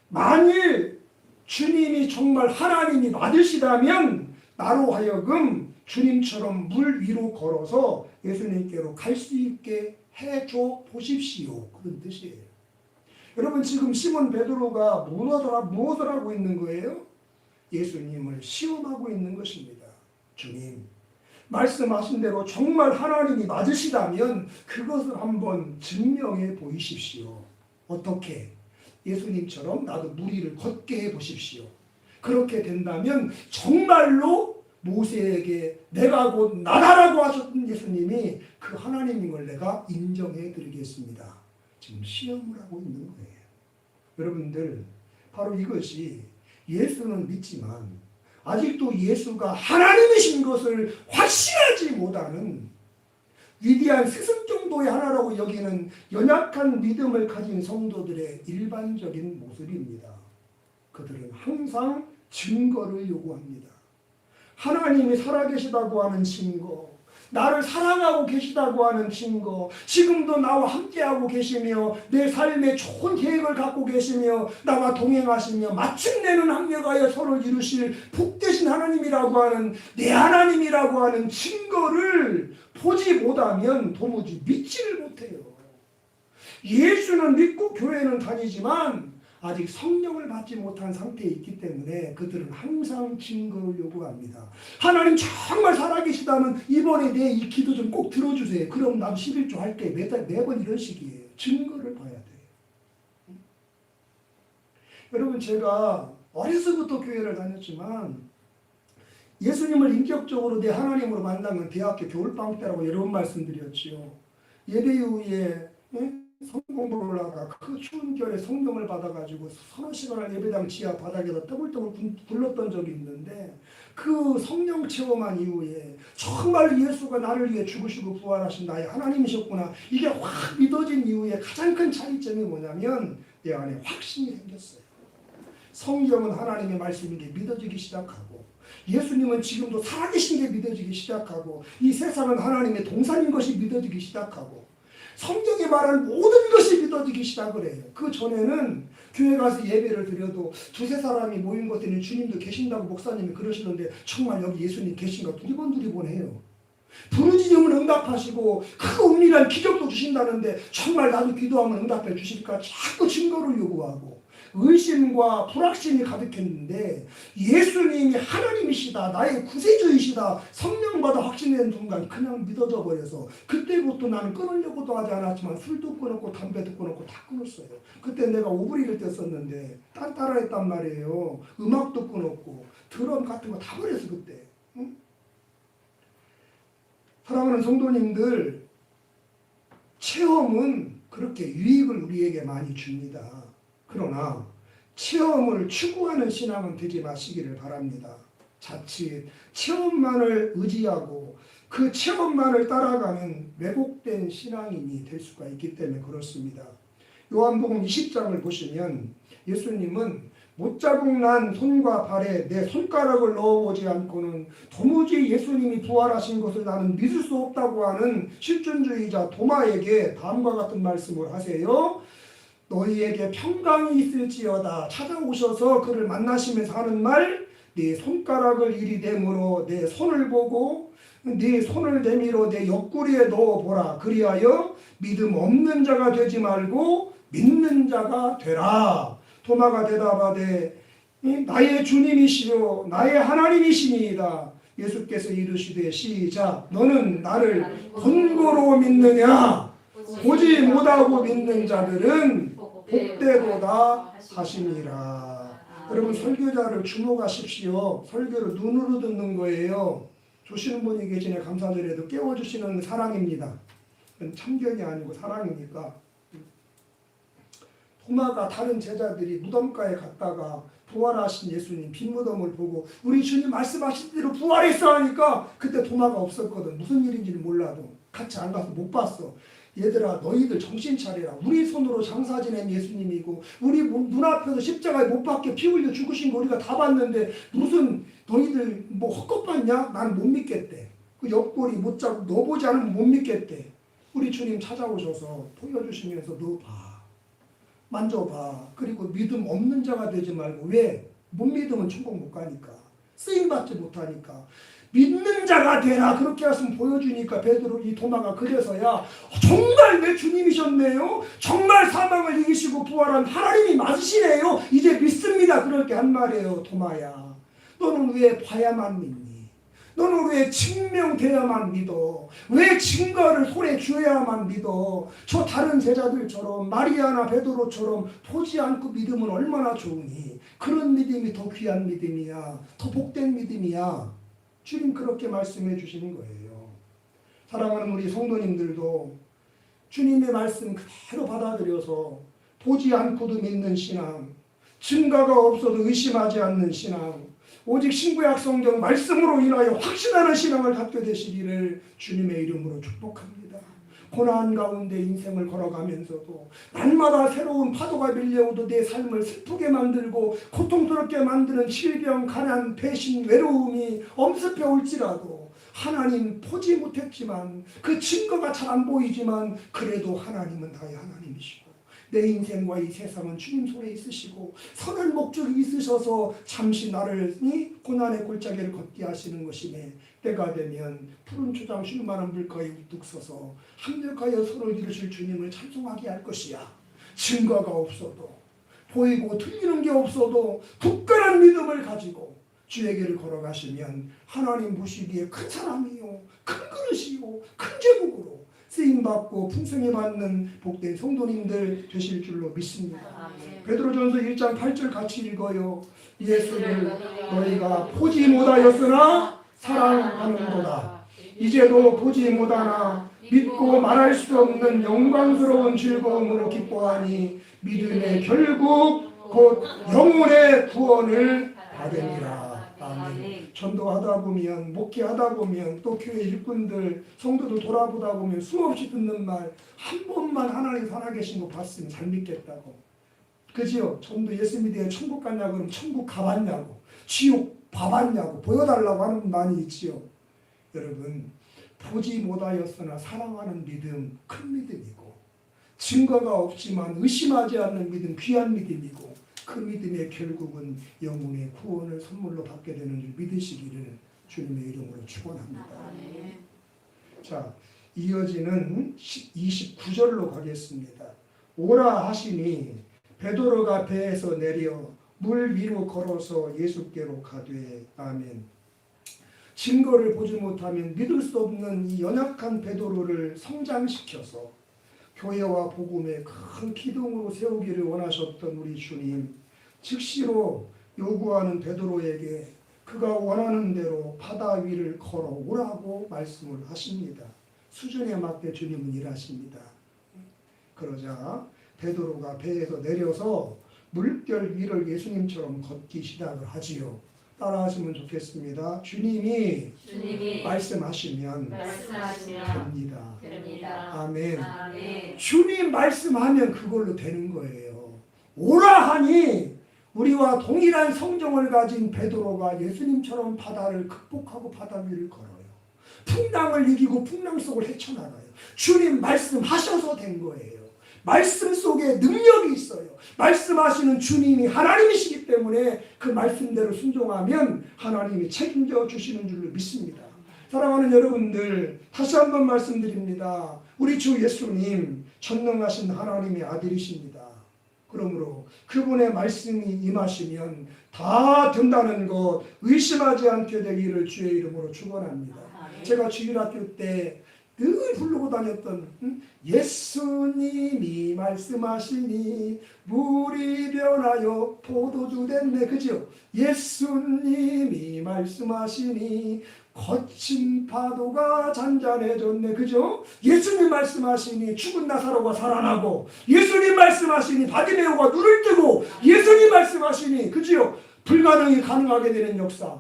만일 주님이 정말 하나님이 맞으시다면 나로 하여금 주님처럼 물 위로 걸어서 예수님께로 갈 수 있게 해줘 보십시오. 그런 뜻이에요. 여러분 지금 시몬 베드로가 무엇을 하고 있는 거예요? 예수님을 시험하고 있는 것입니다. 주님, 말씀하신 대로 정말 하나님이 맞으시다면 그것을 한번 증명해 보이십시오. 어떻게? 예수님처럼 나도 물 위를 걷게 해 보십시오. 그렇게 된다면 정말로 모세에게 내가 곧 나다라고 하셨던 예수님이 그 하나님인 걸 내가 인정해 드리겠습니다. 지금 시험을 하고 있는 거예요. 여러분들 바로 이것이 예수는 믿지만 아직도 예수가 하나님이신 것을 확신하지 못하는 위대한 스승 정도의 하나라고 여기는 연약한 믿음을 가진 성도들의 일반적인 모습입니다. 그들은 항상 증거를 요구합니다. 하나님이 살아계시다고 하는 증거, 나를 사랑하고 계시다고 하는 증거, 지금도 나와 함께하고 계시며 내 삶에 좋은 계획을 갖고 계시며 나와 동행하시며 마침내는 합력하여 서로를 이루실 복되신 하나님이라고 하는 내 하나님이라고 하는 증거를 보지 못하면 도무지 믿지를 못해요. 예수는 믿고 교회는 다니지만 아직 성령을 받지 못한 상태에 있기 때문에 그들은 항상 증거를 요구합니다. 하나님 정말 살아계시다면 이번에 내 이 기도 좀 꼭 들어주세요. 그럼 나도 11조 할게. 매번 이런 식이에요. 증거를 봐야 돼요. 여러분 제가 어려서부터 교회를 다녔지만 예수님을 인격적으로 내 하나님으로 만난 건 대학교 겨울방학 때라고 여러 번 말씀드렸지요. 예배 이후에 성공부를 하다가 그 추운 겨울에 성령을 받아가지고 서너 시간을 예배당 지하 바닥에서 떠글떠글 굴렀던 적이 있는데 그 성령 체험한 이후에 정말 예수가 나를 위해 죽으시고 부활하신 나의 하나님이셨구나 이게 확 믿어진 이후에 가장 큰 차이점이 뭐냐면 내 안에 확신이 생겼어요. 성경은 하나님의 말씀인 게 믿어지기 시작하고 예수님은 지금도 살아계신 게 믿어지기 시작하고 이 세상은 하나님의 동산인 것이 믿어지기 시작하고 성경에 말하는 모든 것이 믿어지기 시작을 해요. 그 전에는 교회 가서 예배를 드려도 두세 사람이 모인 것 때문에 주님도 계신다고 목사님이 그러시는데 정말 여기 예수님 계신가 두리번 해요. 부르짖으면 응답하시고 그 은밀한 기적도 주신다는데 정말 나도 기도하면 응답해 주실까 자꾸 증거를 요구하고 의심과 불확신이 가득했는데 예수님이 하나님이시다 나의 구세주이시다 성령받아 확신된 순간 그냥 믿어져 버려서 그때부터 나는 끊으려고도 하지 않았지만 술도 끊었고 담배도 끊었고 다 끊었어요. 그때 내가 오브리를 뗐었는데 딴따라했단 말이에요. 음악도 끊었고 드럼 같은 거 다 버렸어 그때. 응? 사랑하는 성도님들 체험은 그렇게 유익을 우리에게 많이 줍니다. 그러나 체험을 추구하는 신앙은 되지 마시기를 바랍니다. 자칫 체험만을 의지하고 그 체험만을 따라가는 왜곡된 신앙인이 될 수가 있기 때문에 그렇습니다. 요한복음 20장을 보시면 예수님은 못자국 난 손과 발에 내 손가락을 넣어보지 않고는 도무지 예수님이 부활하신 것을 나는 믿을 수 없다고 하는 실존주의자 도마에게 다음과 같은 말씀을 하세요. 너희에게 평강이 있을지어다. 찾아오셔서 그를 만나시면서 하는 말, 네 손가락을 이리 대므로 내 손을 보고 네 손을 내밀어 내 옆구리에 넣어보라. 그리하여 믿음 없는 자가 되지 말고 믿는 자가 되라. 도마가 대답하되 나의 주님이시요 나의 하나님이시니이다. 예수께서 이르시되 시작 너는 나를 본고로 믿느냐. 보지 못하고 믿는 자들은 복되도다 하시니라. 여러분 설교자를 주목하십시오. 설교를 눈으로 듣는 거예요. 조시는 분이 계시네 감사드려도 깨워주시는 사랑입니다. 참견이 아니고 사랑이니까. 도마가 다른 제자들이 무덤가에 갔다가 부활하신 예수님 빈 무덤을 보고 우리 주님 말씀하신 대로 부활했어 하니까 그때 도마가 없었거든. 무슨 일인지는 몰라도 같이 안 가서 못 봤어. 얘들아 너희들 정신 차리라. 우리 손으로 장사 지낸 예수님이고 우리 눈앞에서 십자가에 못 박혀 피 흘려 죽으신 거 우리가 다 봤는데 무슨 너희들 뭐 헛것 봤냐? 난 못 믿겠대. 그 옆구리 못자국 넣어보지 않으면 못 믿겠대. 우리 주님 찾아오셔서 보여주시면서 너 봐. 만져봐. 그리고 믿음 없는 자가 되지 말고 왜? 못 믿으면 천국 못 가니까. 쓰임받지 못하니까. 믿는 자가 되라. 그렇게 하시면 보여주니까 베드로 이 도마가 그래서야 정말 내 주님이셨네요. 정말 사망을 이기시고 부활한 하나님이 맞으시네요. 이제 믿습니다. 그렇게 한 말이에요. 도마야. 너는 왜 봐야만 믿니? 너는 왜 증명돼야만 믿어? 왜 증거를 손에 쥐어야만 믿어? 저 다른 제자들처럼 마리아나 베드로처럼 보지 않고 믿으면 얼마나 좋으니? 그런 믿음이 더 귀한 믿음이야. 더 복된 믿음이야. 주님 그렇게 말씀해 주시는 거예요. 사랑하는 우리 성도님들도 주님의 말씀 그대로 받아들여서 보지 않고도 믿는 신앙, 증거가 없어도 의심하지 않는 신앙, 오직 신구약 성경 말씀으로 인하여 확신하는 신앙을 갖게 되시기를 주님의 이름으로 축복합니다. 고난 가운데 인생을 걸어가면서도 날마다 새로운 파도가 밀려오도 내 삶을 슬프게 만들고 고통스럽게 만드는 질병, 가난, 배신, 외로움이 엄습해 올지라도 하나님 보지 못했지만 그 증거가 잘 안 보이지만 그래도 하나님은 나의 하나님이시고 내 인생과 이 세상은 주님 손에 있으시고 선한 목적이 있으셔서 잠시 나를 이 고난의 골짜기를 걷게 하시는 것이네. 때가 되면 푸른 초장 쉴 만한 물가에 우뚝 서서 합력하여 손을 이루실 주님을 찬송하게 할 것이야. 증거가 없어도 보이고 들리는 게 없어도 굳건한 믿음을 가지고 주의 길을 걸어가시면 하나님 보시기에 큰 사람이요 큰 그릇이요 큰 제목으로 쓰임받고 풍성히 받는 복된 성도님들 되실 줄로 믿습니다. 베드로전서 1장 8절 같이 읽어요. 예수를 너희가 보지 못하였으나 사랑하는도다. 이제도 보지 못하나 믿고 말할 수 없는 영광스러운 즐거움으로 기뻐하니 믿음의 결국 곧 영혼의 구원을 받으리라. 아멘. 전도하다 보면 목회하다 보면 또 교회 일꾼들 성도들 돌아보다 보면 수없이 듣는 말 한 번만 하나님 살아계신 거 봤으면 잘 믿겠다고. 그지요? 전도 예수 믿어야 천국 갔냐고 그러면 천국 가봤냐고 지옥 봐봤냐고 보여달라고 하는 분 많이 있지요. 여러분 보지 못하였으나 사랑하는 믿음 큰 믿음이고 증거가 없지만 의심하지 않는 믿음 귀한 믿음이고 그 믿음의 결국은 영혼의 구원을 선물로 받게 되는 줄 믿으시기를 주님의 이름으로 축원합니다. 자, 이어지는 29절로 가겠습니다. 오라 하시니 베드로가 배에서 내려 물 위로 걸어서 예수께로 가되. 아멘. 증거를 보지 못하면 믿을 수 없는 이 연약한 베드로를 성장시켜서 교회와 복음의 큰 기둥으로 세우기를 원하셨던 우리 주님, 즉시로 요구하는 베드로에게 그가 원하는 대로 바다 위를 걸어오라고 말씀을 하십니다. 수준에 맞게 주님은 일하십니다. 그러자 베드로가 배에서 내려서 물결 위를 예수님처럼 걷기 시작을 하지요. 따라하시면 좋겠습니다. 주님이 주님이 말씀하시면 말씀하시면 됩니다. 됩니다. 아멘. 아멘. 주님 말씀하면 그걸로 되는 거예요. 오라 하니 우리와 동일한 성정을 가진 베드로가 예수님처럼 바다를 극복하고 바다 위를 걸어요. 풍랑을 이기고 풍랑 속을 헤쳐나가요. 주님 말씀하셔서 된 거예요. 말씀 속에 능력이 있어요. 말씀하시는 주님이 하나님이시기 때문에 그 말씀대로 순종하면 하나님이 책임져 주시는 줄로 믿습니다. 사랑하는 여러분들, 다시 한번 말씀드립니다. 우리 주 예수님 전능하신 하나님의 아들이십니다. 그러므로 그분의 말씀이 임하시면 다 된다는 것 의심하지 않게 되기를 주의 이름으로 축원합니다. 제가 주일학교 때 늘 부르고 다녔던 예수님이 말씀하시니 물이 변하여 포도주 됐네. 그죠? 예수님이 말씀하시니 거친 파도가 잔잔해졌네. 그죠? 예수님 말씀하시니 죽은 나사로가 살아나고, 예수님 말씀하시니 바디메오가 눈을 뜨고, 예수님 말씀하시니 그죠? 불가능이 가능하게 되는 역사.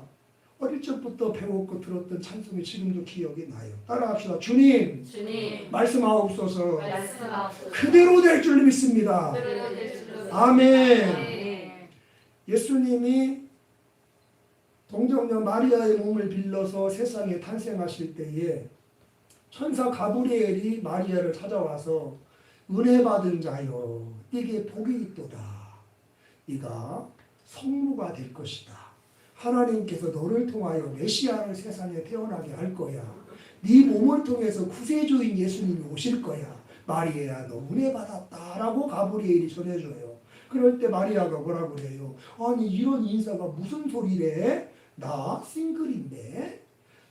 어릴 적부터 배웠고 들었던 찬송이 지금도 기억이 나요. 따라합시다. 주님 주님 말씀하옵소서. 말씀하옵소서. 그대로 될 줄 믿습니다. 그대로 될 줄로 아멘. 아멘. 예수님이 동정녀 마리아의 몸을 빌려서 세상에 탄생하실 때에 천사 가브리엘이 마리아를 찾아와서 은혜 받은 자여 네게 복이 있도다. 네가 성모가 될 것이다. 하나님께서 너를 통하여 메시아를 세상에 태어나게 할 거야. 네 몸을 통해서 구세주인 예수님이 오실 거야. 마리아야 너 은혜 받았다라고 가브리엘이 전해줘요. 그럴 때 마리아가 뭐라고 그래요? 아니 이런 인사가 무슨 소리래? 나 싱글인데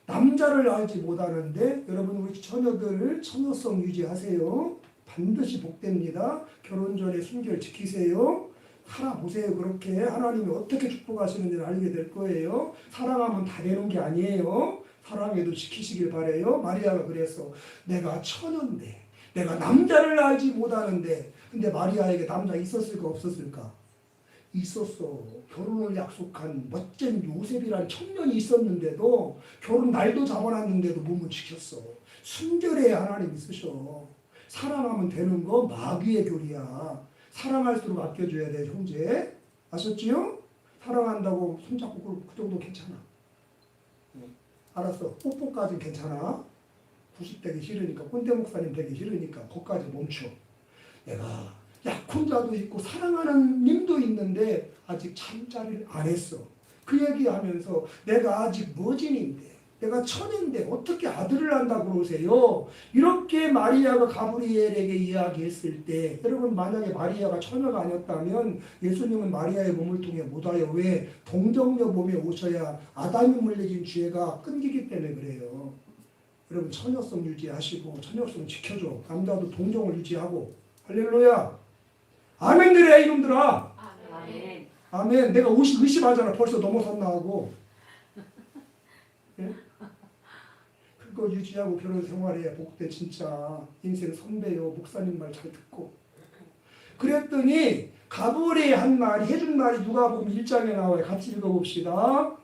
남자를 알지 못하는데. 여러분 우리 처녀들 처녀성 유지하세요. 반드시 복됩니다. 결혼 전에 순결 지키세요. 살아보세요. 그렇게 하나님이 어떻게 축복하시는지를 알게 될 거예요. 사랑하면 다 되는 게 아니에요. 사랑해도 지키시길 바래요. 마리아가 그랬어. 내가 처녀인데 내가 남자를 알지 못하는데. 근데 마리아에게 남자 있었을까 없었을까? 있었어. 결혼을 약속한 멋진 요셉이라는 청년이 있었는데도 결혼 날도 잡아놨는데도 몸을 지켰어. 순결해야 하나님이 쓰셔. 사랑하면 되는 거 마귀의 교리야. 사랑할수록 아껴줘야 돼, 형제. 아셨지요? 사랑한다고 손잡고 그 정도 괜찮아. 알았어. 뽀뽀까지는 괜찮아. 90 되기 싫으니까, 꼰대 목사님 되기 싫으니까 거기까지 멈춰. 내가 약혼자도 있고 사랑하는 님도 있는데 아직 잠자리를 안 했어. 그 얘기하면서 내가 아직 머진인데, 내가 처녀인데 어떻게 아들을 낳는다고 그러세요? 이렇게 마리아가 가브리엘에게 이야기했을 때, 여러분 만약에 마리아가 처녀가 아니었다면 예수님은 마리아의 몸을 통해 못 와요. 왜? 동정녀 몸에 오셔야 아담이 물려진 죄가 끊기기 때문에 그래요. 여러분 처녀성 유지하시고 처녀성 지켜줘. 남자도 동정을 유지하고. 할렐루야. 아멘 그래 이놈들아. 아멘. 아멘. 내가 의심하잖아. 벌써 넘어섰나 하고. 예? 그거 유지하고 결혼 생활해. 복돼. 진짜 인생 선배요. 목사님 말 잘 듣고. 그랬더니 가브리엘이 한 말이, 해준 말이 누가복음 1장에 나와요. 같이 읽어봅시다.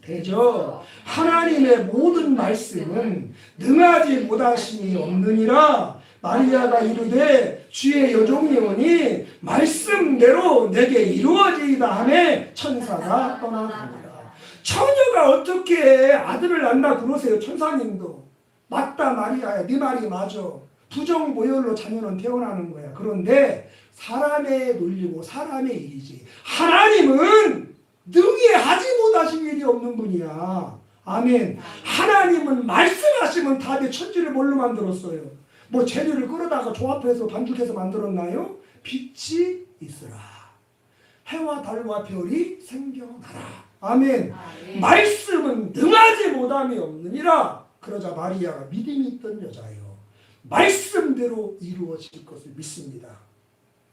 되죠. 하나님의 모든 말씀은 능하지 못하심이 없느니라. 마리아가 이르되 주의 여종이오니 말씀대로 내게 이루어지이다 하매 천사가 떠나갑니다. 처녀가 어떻게 아들을 낳나 그러세요. 천사님도. 맞다 마리아야. 네 말이 맞아. 부정모혈로 자녀는 태어나는 거야. 그런데 사람의 논리고 사람의 일이지. 하나님은 능히 하지 못하신 일이 없는 분이야. 아멘. 하나님은 말씀하시면 다 돼. 천지를 뭘로 만들었어요? 뭐 재료를 끌어다가 조합해서 반죽해서 만들었나요? 빛이 있으라. 해와 달과 별이 생겨나라. 아멘. 아멘. 말씀은 능하지 못함이 없느니라. 그러자 마리아가 믿음이 있던 여자예요. 말씀대로 이루어질 것을 믿습니다.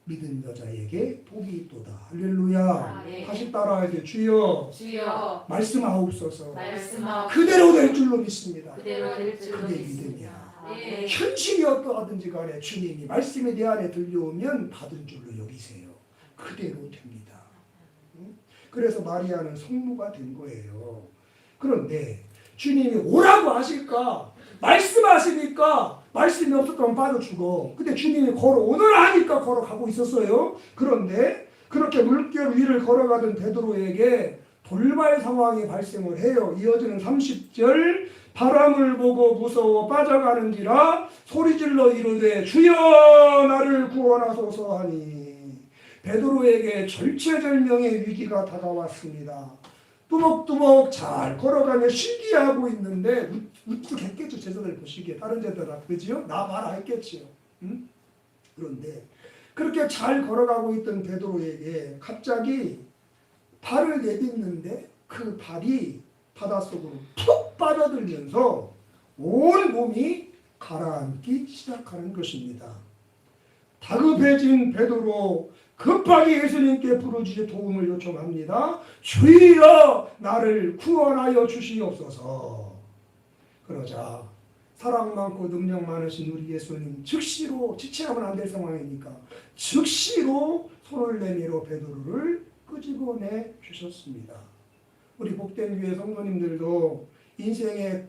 믿은 여자에게 복이 있도다. 할렐루야. 아멘. 다시 따라하게. 주여 주여 말씀하옵소서. 말씀하옵소서. 그대로 될 줄로 믿습니다. 그대로 될 줄로 그게 믿습니다. 믿음이야. 네. 현실이 어떠하든지 간에 주님이 말씀이 내 안에 들려오면 받은 줄로 여기세요. 그대로 됩니다. 그래서 마리아는 성모가 된 거예요. 그런데 주님이 오라고 하실까? 말씀하시니까 말씀이 없었다면 빠져 죽어. 근데 주님이 걸어오느라 하니까 걸어가고 있었어요. 그런데 그렇게 물결 위를 걸어가던 베드로에게 돌발 상황이 발생을 해요. 이어지는 30절 바람을 보고 무서워 빠져가는지라 소리질러 이르되 주여 나를 구원하소서 하니 베드로에게 절체절명의 위기가 다가왔습니다. 뚜벅뚜벅 잘 걸어가며 신기하고 있는데 우뚝했겠죠. 제자들 보시기에 다른 제자들 그지요? 나 봐라 했겠지요. 응? 그런데 그렇게 잘 걸어가고 있던 베드로에게 갑자기 발을 내딛는데 그 발이 바닷속으로 푹 빠져들면서 온 몸이 가라앉기 시작하는 것입니다. 다급해진 베드로 급하게 예수님께 부르짖어 도움을 요청합니다. 주여 나를 구원하여 주시옵소서. 그러자 사랑 많고 능력 많으신 우리 예수님 즉시로 지체하면 안 될 상황이니까 즉시로 손을 내밀어 베드로를 끄집어내 주셨습니다. 우리 복된 교회 성도님들도 인생에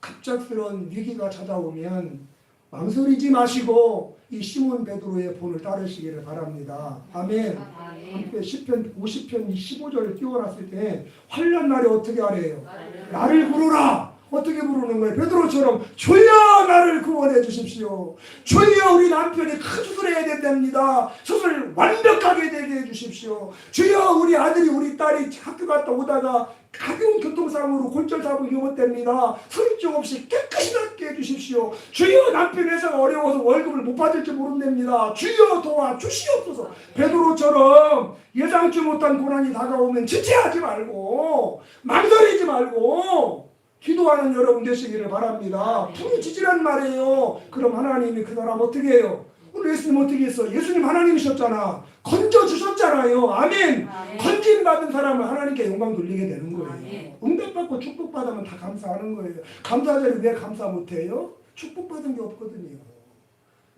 갑작스러운 위기가 찾아오면 망설이지 마시고 이 시몬 베드로의 본을 따르시기를 바랍니다. 아멘. 함께 시편 50편 15절을 띄워놨을 때 환난 날에 어떻게 하래요? 나를 부르라. 어떻게 부르는 거예요? 베드로처럼 주여 나를 구원해 주십시오. 주여 우리 남편이 큰 수술해야 된답니다. 수술 완벽하게 되게 해주십시오. 주여 우리 아들이 우리 딸이 학교 갔다 오다가 가벼운 교통사고로 골절사고 위험했답니다. 수입증 없이 깨끗이 낫게 해주십시오. 주여 남편 회사가 어려워서 월급을 못 받을지 모른답니다. 주여 도와주시옵소서. 베드로처럼 예상치 못한 고난이 다가오면 지체하지 말고 망설이지 말고 기도하는 여러분 되시기를 바랍니다. 부르짖으란 말이에요. 그럼 하나님이 그 사람 어떻게 해요? 오늘 예수님 어떻게 했어? 예수님 하나님이셨잖아. 건져주셨잖아요. 아멘. 건진받은 사람은 하나님께 영광 돌리게 되는 거예요. 응답받고 축복받으면 다 감사하는 거예요. 감사절에 왜 감사 못해요? 축복받은 게 없거든요.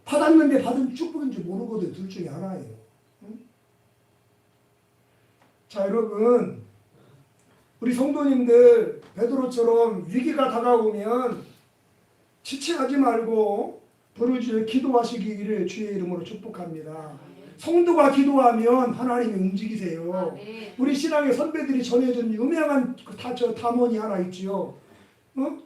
받았는데 받은 축복인지 모르거든. 둘 중에 하나예요. 응? 자 여러분 우리 성도님들 베드로처럼 위기가 다가오면 지체하지 말고 부르짖어 기도하시기를 주의 이름으로 축복합니다. 성도가 기도하면 하나님이 움직이세요. 우리 신앙의 선배들이 전해준 유명한 담원이 하나 있지요.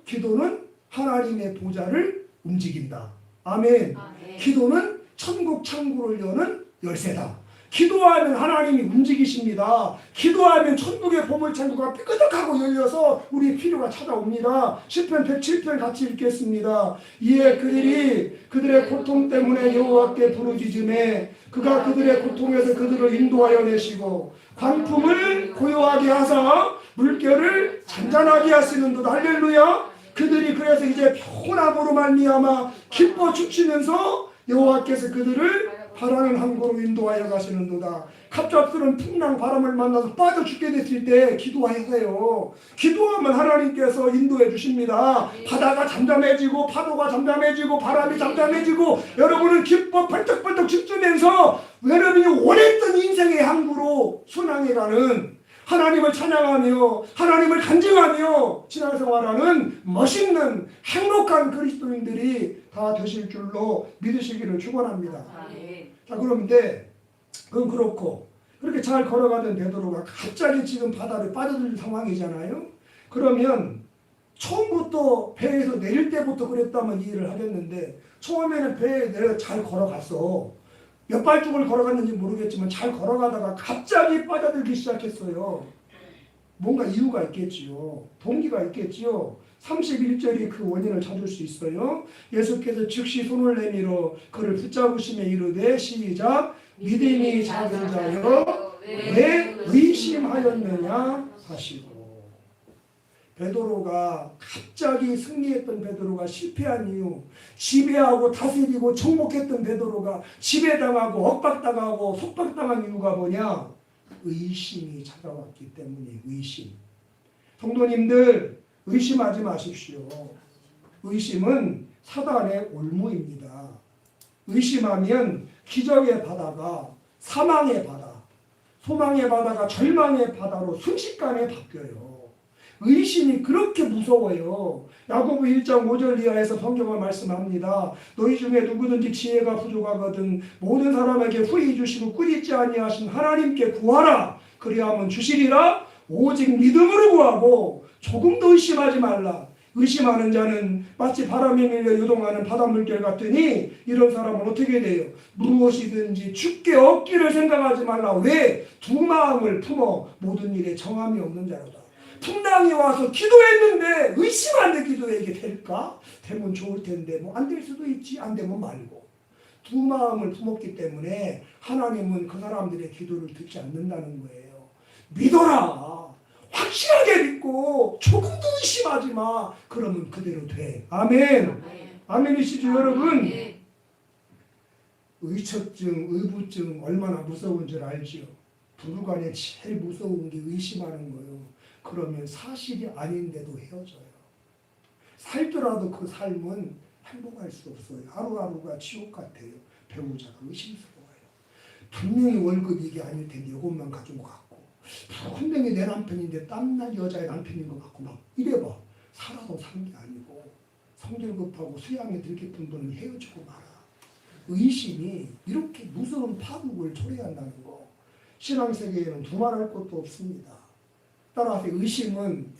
기도는 하나님의 보좌를 움직인다. 아멘. 기도는 천국 창구를 여는 열쇠다. 기도하면 하나님이 움직이십니다. 기도하면 천국의 보물창고가 삐끄덕하고 열려서 우리 필요가 찾아옵니다. 시편 107편 같이 읽겠습니다. 이에 그들이 그들의 고통 때문에 여호와께 부르짖음에 그가 그들의 고통에서 그들을 인도하여 내시고 광풍을 고요하게 하사 물결을 잔잔하게 하시는도다. 할렐루야. 그들이 그래서 이제 평온함으로 말미암아 기뻐 춤추면서 여호와께서 그들을 바라는 항구로 인도하여 가시는도다. 갑작스러운 풍랑 바람을 만나서 빠져 죽게 됐을 때 기도하세요. 기도하면 하나님께서 인도해 주십니다. 바다가 잠잠해지고 파도가 잠잠해지고 바람이 잠잠해지고 여러분은 기뻐 펄떡펄떡 춤추면서 여러분이 원했던 인생의 항구로 순항해가는 하나님을 찬양하며 하나님을 간증하며 신앙생활하는 멋있는 행복한 그리스도인들이 다 되실 줄로 믿으시기를 축원합니다. 자 그런데 그건 그렇고 그렇게 잘 걸어가던 베드로가 갑자기 지금 바다를 빠져들 상황이잖아요. 그러면 처음부터 배에서 내릴 때부터 그랬다면 이해를 하겠는데 처음에는 배에 내려 잘 걸어갔어. 몇 발쪽을 걸어갔는지 모르겠지만 잘 걸어가다가 갑자기 빠져들기 시작했어요. 뭔가 이유가 있겠지요. 동기가 있겠지요. 31절이 그 원인을 찾을 수 있어요. 예수께서 즉시 손을 내밀어 그를 붙잡으시며 이르되 시작 믿음이 작은 자여 왜 의심하였느냐 하시고 베드로가 갑자기 승리했던 베드로가 실패한 이유 지배하고 다스리고 정복했던 베드로가 지배당하고 억박당하고 속박당한 이유가 뭐냐? 의심이 찾아왔기 때문에 의심. 성도님들 의심하지 마십시오. 의심은 사단의 올무입니다. 의심하면 기적의 바다가 사망의 바다, 소망의 바다가 절망의 바다로 순식간에 바뀌어요. 의심이 그렇게 무서워요. 야고보 1장 5절 이하에서 성경을 말씀합니다. 너희 중에 누구든지 지혜가 부족하거든 모든 사람에게 후히 주시고 꾸짖지 아니하신 하나님께 구하라. 그리하면 주시리라. 오직 믿음으로 구하고 조금도 의심하지 말라. 의심하는 자는 마치 바람에 밀려 요동하는 바닷물결 같으니 이런 사람은 어떻게 돼요? 무엇이든지 주께 얻기를 생각하지 말라. 왜? 두 마음을 품어 모든 일에 정함이 없는 자로다. 풍랑이 와서 기도했는데 의심 안 돼. 기도해 이게 될까? 되면 좋을 텐데 뭐 안 될 수도 있지. 안 되면 말고. 두 마음을 품었기 때문에 하나님은 그 사람들의 기도를 듣지 않는다는 거예요. 믿어라. 확실하게 믿고 조금도 의심하지 마. 그러면 그대로 돼. 아멘. 아멘이시죠 여러분? 의처증, 의부증 얼마나 무서운 줄 알지요. 부부간에 제일 무서운 게 의심하는 거예요. 그러면 사실이 아닌데도 헤어져요. 살더라도 그 삶은 행복할 수 없어요. 하루하루가 지옥 같아요. 배우자가 의심스러워요. 분명히 월급이 이게 아닐 텐데 이것만 가지고 갔고 분명히 내 남편인데 땀난 여자의 남편인 것 같고 막 이래봐. 살아도 산 게 아니고 성질 급하고 수양이 들 깊은 분은 헤어지고 말아. 의심이 이렇게 무서운 파국을 초래한다는 거. 신앙세계에는 두말할 것도 없습니다. 따라서 의심은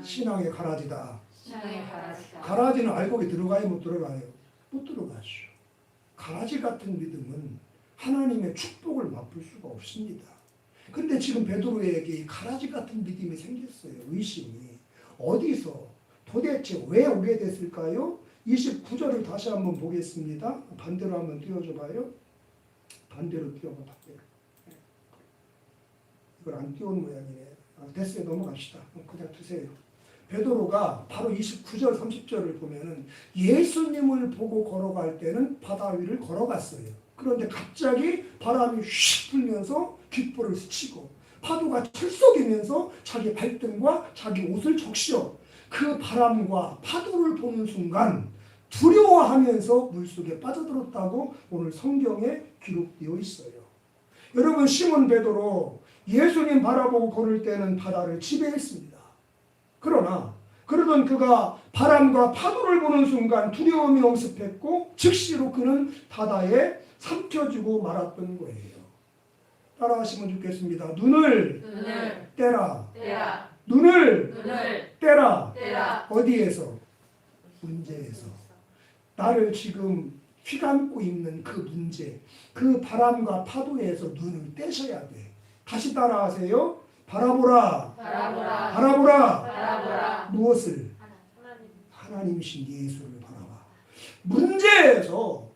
신앙의 가라지다. 가라지는 알곡에 들어가요? 못 들어가요? 못 들어가죠. 가라지 같은 믿음은 하나님의 축복을 맛볼 수가 없습니다. 근데 지금 베드로에게 가라지 같은 믿음이 생겼어요. 의심이. 어디서 도대체 왜 오게 됐을까요? 29절을 다시 한번 보겠습니다. 반대로 한번 띄워줘 봐요. 반대로 띄워봐. 이걸 안 띄운 모양이네. 됐어요. 넘어갑시다. 그냥 두세요. 베드로가 바로 29절 30절을 보면은 예수님을 보고 걸어갈 때는 바다 위를 걸어갔어요. 그런데 갑자기 바람이 휙 불면서 귓볼을 스치고 파도가 철썩이면서 자기 발등과 자기 옷을 적셔. 그 바람과 파도를 보는 순간 두려워하면서 물속에 빠져들었다고 오늘 성경에 기록되어 있어요. 여러분 시몬 베드로 예수님 바라보고 걸을 때는 바다를 지배했습니다. 그러나 그러던 그가 바람과 파도를 보는 순간 두려움이 엄습했고 즉시로 그는 바다에 삼켜지고 말았던 거예요. 따라하시면 좋겠습니다. 눈을 떼라. 눈을 떼라. 어디에서? 문제에서. 나를 지금 휘감고 있는 그 문제, 그 바람과 파도에서 눈을 떼셔야 돼. 다시 따라하세요. 바라보라. 무엇을? 하나님이신 예수를 바라봐. 문제에서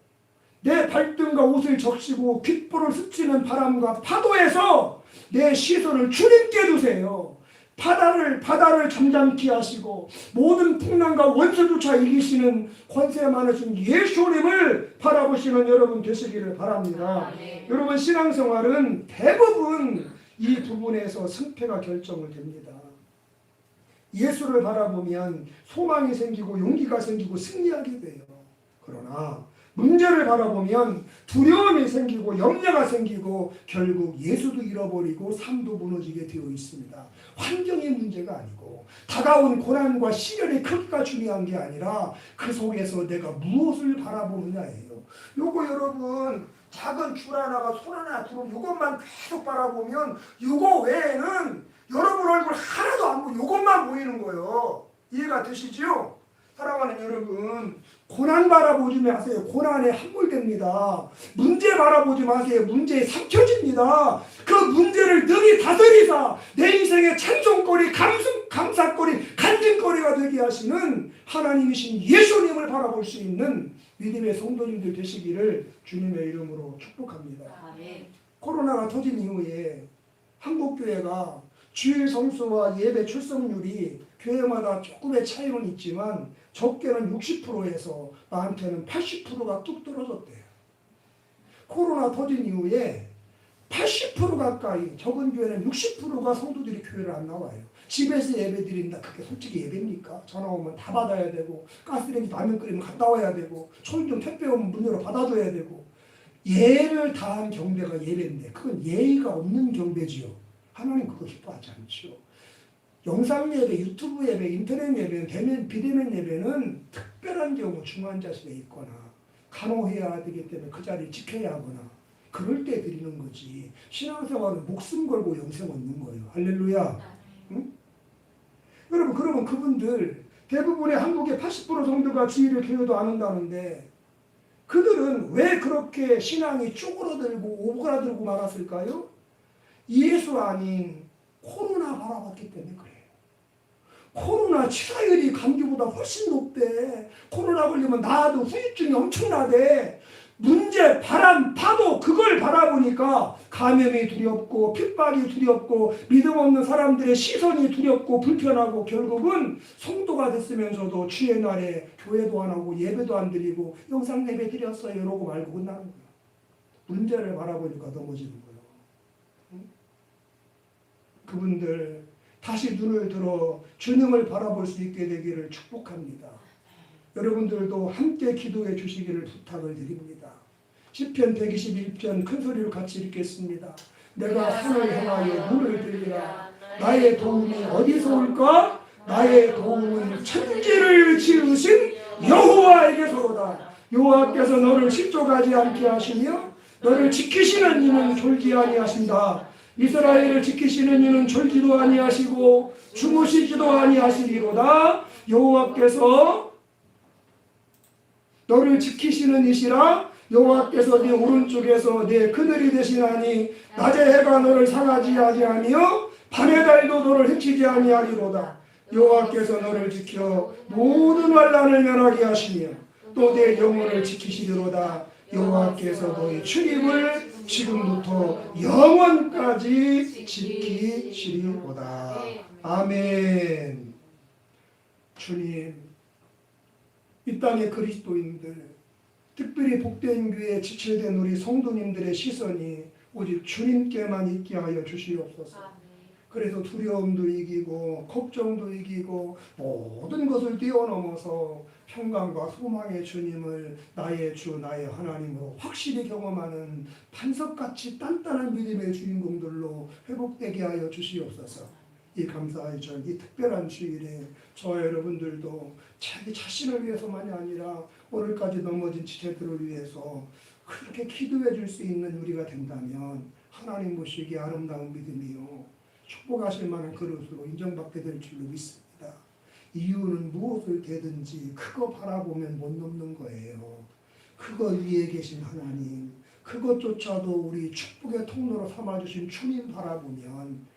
내 발등과 옷을 적시고 귓볼을 스치는 바람과 파도에서 내 시선을 주님께 두세요. 바다를 잠잠케 하시고 모든 풍랑과 원수조차 이기시는 권세 많으신 예수님을 바라보시는 여러분 되시기를 바랍니다. 여러분 신앙생활은 대부분 이 부분에서 승패가 결정을 됩니다. 예수를 바라보면 소망이 생기고 용기가 생기고 승리하게 돼요. 그러나 문제를 바라보면 두려움이 생기고 염려가 생기고 결국 예수도 잃어버리고 삶도 무너지게 되어 있습니다. 환경의 문제가 아니고 다가온 고난과 시련의 크기가 중요한 게 아니라 그 속에서 내가 무엇을 바라보느냐예요. 요거 여러분 작은 줄 하나가 손 하나 들어 요것만 계속 바라보면 요거 외에는 여러분 얼굴 하나도 안 보이고 요것만 보이는 거예요. 이해가 되시죠? 사랑하는 여러분 고난 바라보지 마세요. 고난에 함몰됩니다. 문제 바라보지 마세요. 문제에 삼켜집니다. 그 문제를 능히 다스리사 내 인생의 찬송거리, 감사거리, 간증거리가 되게 하시는 하나님이신 예수님을 바라볼 수 있는 믿음의 성도님들 되시기를 주님의 이름으로 축복합니다. 아멘. 코로나가 터진 이후에 한국교회가 주일 성수와 예배 출석률이 교회마다 조금의 차이는 있지만 적게는 60%에서 많게는 80%가 뚝 떨어졌대요. 코로나 터진 이후에 80% 가까이 적은 교회는 60%가 성도들이 교회를 안 나와요. 집에서 예배 드린다. 그게 솔직히 예배입니까? 전화 오면 다 받아야 되고 가스레인지 라면 끓이면 갔다 와야 되고 초인종 택배 오면 문 열어 받아줘야 되고 예를 다한 경배가 예배인데 그건 예의가 없는 경배지요. 하나님 그거 기뻐하지 않죠. 영상 예배, 유튜브 예배, 인터넷 예배, 대면 비대면 예배는 특별한 경우 중환 자실에 있거나 간호해야 되기 때문에 그 자리를 지켜야 하거나 그럴 때 드리는 거지. 신앙생활은 목숨 걸고 영생 얻는 거예요. 할렐루야. 응? 여러분 그러면 그분들 대부분의 한국의 80% 정도가 주의를 교회도 안 한다는데 그들은 왜 그렇게 신앙이 쪼그라들고 오그라들고 말았을까요? 예수 아닌 코로나 바라봤기 때문에 그래요. 코로나 치사율이 감기보다 훨씬 높대. 코로나 걸리면 나도 후유증이 엄청나대. 문제, 바람, 파도 그걸 바라보니까 감염이 두렵고 핍박이 두렵고 믿음 없는 사람들의 시선이 두렵고 불편하고 결국은 성도가 됐으면서도 주의 날에 교회도 안 하고 예배도 안 드리고 영상 예배 드렸어요 이러고 말고 끝나는 거야. 문제를 바라보니까 넘어지는 거예요. 응? 그분들 다시 눈을 들어 주님을 바라볼 수 있게 되기를 축복합니다. 여러분들도 함께 기도해 주시기를 부탁을 드립니다. 시편 121편 큰 소리로 같이 읽겠습니다. 내가 산을 향하여 눈을 들리라. 나의 도움이 어디서 올까? 나의 도움은 천지를 지으신 여호와에게서로다. 여호와께서 너를 실족하지 않게 하시며 너를 지키시는 이는 졸지 아니하신다. 이스라엘을 지키시는 이는 졸지도 아니하시고 주무시지도 아니하시리로다. 여호와께서 너를 지키시는 이시라. 여호와께서 네 오른쪽에서 네 그늘이 되시나니 낮에 해가 너를 상하지 아니하며 밤의 달도 너를 해치지 아니하리로다. 여호와께서 너를 지켜 모든 환난을 면하게 하시며 또 내 영혼을 지키시리로다. 여호와께서 너의 출입을 지금부터 영원까지 지키시리로다. 아멘. 주님, 이 땅의 그리스도인들, 특별히 복된 교회에 지체된 우리 성도님들의 시선이 오직 주님께만 있게 하여 주시옵소서. 그래서 두려움도 이기고 걱정도 이기고 모든 것을 뛰어넘어서 평강과 소망의 주님을 나의 주 나의 하나님으로 확실히 경험하는 반석같이 단단한 믿음의 주인공들로 회복되게 하여 주시옵소서. 이 감사의 절, 이 특별한 주일에 저와 여러분들도 자기 자신을 위해서만이 아니라 오늘까지 넘어진 지체들을 위해서 그렇게 기도해 줄 수 있는 우리가 된다면 하나님 보시기에 아름다운 믿음이요 축복하실 만한 그릇으로 인정받게 될 줄로 믿습니다. 이유는 무엇을 되든지 그거 바라보면 못 넘는 거예요. 그거 위에 계신 하나님, 그것조차도 우리 축복의 통로로 삼아주신 주님 바라보면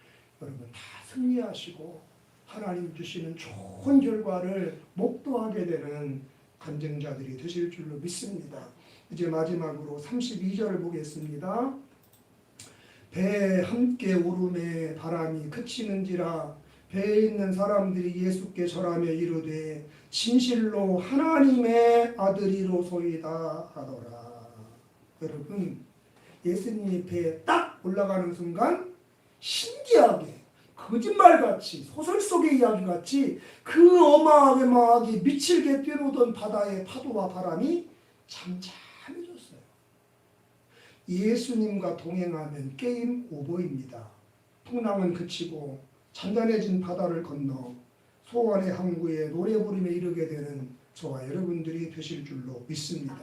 여러분 다 승리하시고 하나님 주시는 좋은 결과를 목도하게 되는 간증자들이 되실 줄로 믿습니다. 이제 마지막으로 32절을 보겠습니다. 배에 함께 오름에 바람이 그치는지라 배에 있는 사람들이 예수께 절하며 이르되 진실로 하나님의 아들이로소이다 하더라. 여러분 예수님이 배에 딱 올라가는 순간 신기하게 거짓말같이 소설 속의 이야기같이 그 어마어마하게 미칠게 뛰어오던 바다의 파도와 바람이 잠잠해졌어요. 예수님과 동행하면 게임 오버입니다. 풍랑은 그치고 잔잔해진 바다를 건너 소원의 항구에 노래 부르며 이르게 되는 저와 여러분들이 되실 줄로 믿습니다.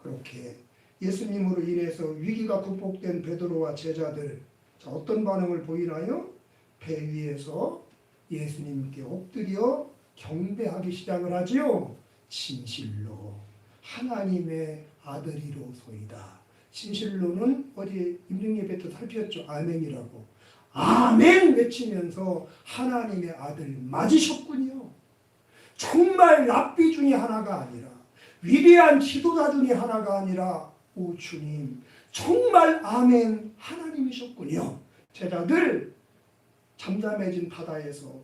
그렇게 예수님으로 인해서 위기가 극복된 베드로와 제자들, 자, 어떤 반응을 보이나요? 배 위에서 예수님께 엎드려 경배하기 시작을 하지요. 진실로 하나님의 아들이로소이다. 진실로는 어디 임명예배 때 살폈죠. 아멘이라고. 아멘 외치면서 하나님의 아들 맞으셨군요. 정말 랍비 중에 하나가 아니라 위대한 지도자 중에 하나가 아니라 오 주님 정말 아멘 하나님이셨군요. 제자들 잠잠해진 바다에서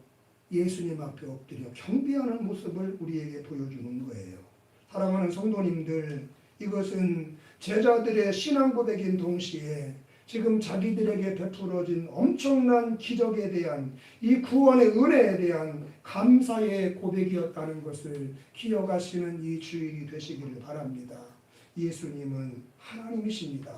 예수님 앞에 엎드려 경배하는 모습을 우리에게 보여주는 거예요. 사랑하는 성도님들, 이것은 제자들의 신앙 고백인 동시에 지금 자기들에게 베풀어진 엄청난 기적에 대한 이 구원의 은혜에 대한 감사의 고백이었다는 것을 기억하시는 이 주일이 되시기를 바랍니다. 예수님은 하나님이십니다.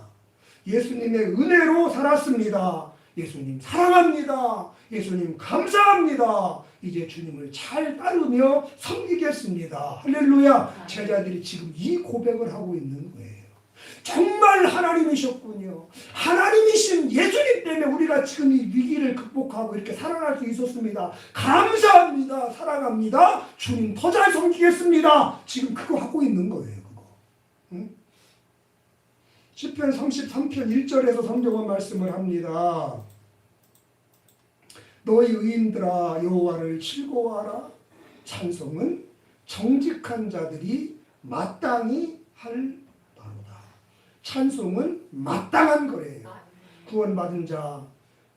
예수님의 은혜로 살았습니다. 예수님 사랑합니다. 예수님 감사합니다. 이제 주님을 잘 따르며 섬기겠습니다. 할렐루야. 제자들이 지금 이 고백을 하고 있는 거예요. 정말 하나님이셨군요. 하나님이신 예수님 때문에 우리가 지금 이 위기를 극복하고 이렇게 살아날 수 있었습니다. 감사합니다. 사랑합니다. 주님 더 잘 섬기겠습니다. 지금 그거 하고 있는 거예요. 그거. 응? 시편 33편 1절에서 성경은 말씀을 합니다. 너희 의인들아 여호와를 즐거워하라. 찬송은 정직한 자들이 마땅히 할 바로다. 찬송은 마땅한 거예요. 구원받은 자,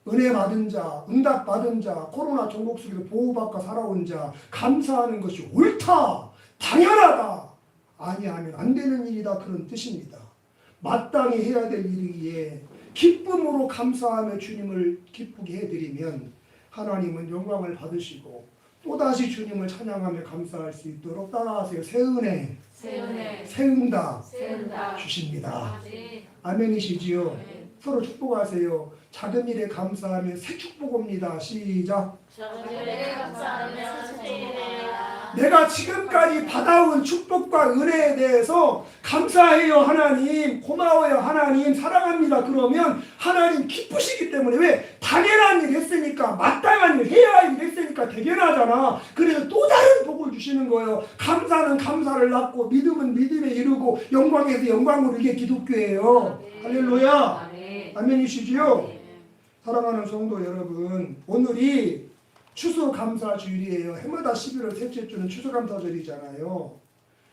은혜 받은 자, 응답 받은 자, 코로나 전국 속에서 보호받고 살아온 자, 감사하는 것이 옳다, 당연하다, 아니하면 안 되는 일이다, 그런 뜻입니다. 마땅히 해야 될 일이기에 기쁨으로 감사하며 주님을 기쁘게 해드리면 하나님은 영광을 받으시고 또다시 주님을 찬양하며 감사할 수 있도록 따라하세요. 새 은혜, 새 응답 주십니다. 아멘이시지요? 서로 축복하세요. 작은 일에 감사하며 새 축복 옵니다. 시작. 내가 지금까지 받아온 축복과 은혜에 대해서 감사해요 하나님, 고마워요 하나님, 사랑합니다. 그러면 하나님 기쁘시기 때문에, 왜? 당연한 일 했으니까, 마땅한 일 해야 할 일 했으니까 대견하잖아. 그래서 또 다른 복을 주시는 거예요. 감사는 감사를 낳고 믿음은 믿음에 이르고 영광에서 영광으로, 이게 기독교예요. 할렐루야. 아멘이시지요? 사랑하는 성도 여러분, 오늘이 추수감사주일이에요. 해마다 11월 셋째 주는 추수감사절이잖아요.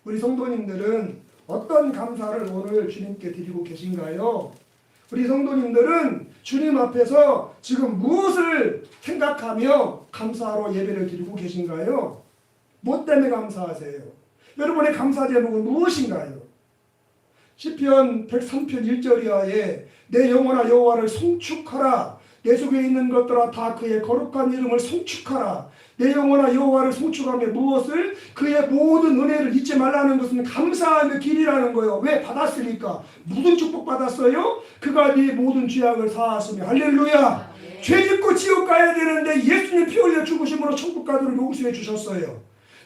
우리 성도님들은 어떤 감사를 오늘 주님께 드리고 계신가요? 우리 성도님들은 주님 앞에서 지금 무엇을 생각하며 감사로 예배를 드리고 계신가요? 무엇 때문에 감사하세요? 여러분의 감사 제목은 무엇인가요? 시편 103편 1절이하에 내 영혼아 여호와를 송축하라. 내 속에 있는 것들아 다 그의 거룩한 이름을 송축하라. 내 영혼아 여호와를 송축하며 무엇을? 그의 모든 은혜를 잊지 말라는 것은 감사하며 길이라는 거예요. 왜? 받았으니까. 무슨 축복 받았어요? 그가 네 모든 죄악을 사하시며. 할렐루야. 죄 짓고 지옥 가야 되는데 예수님 피 흘려 죽으심으로 천국 가도록 용서해 주셨어요.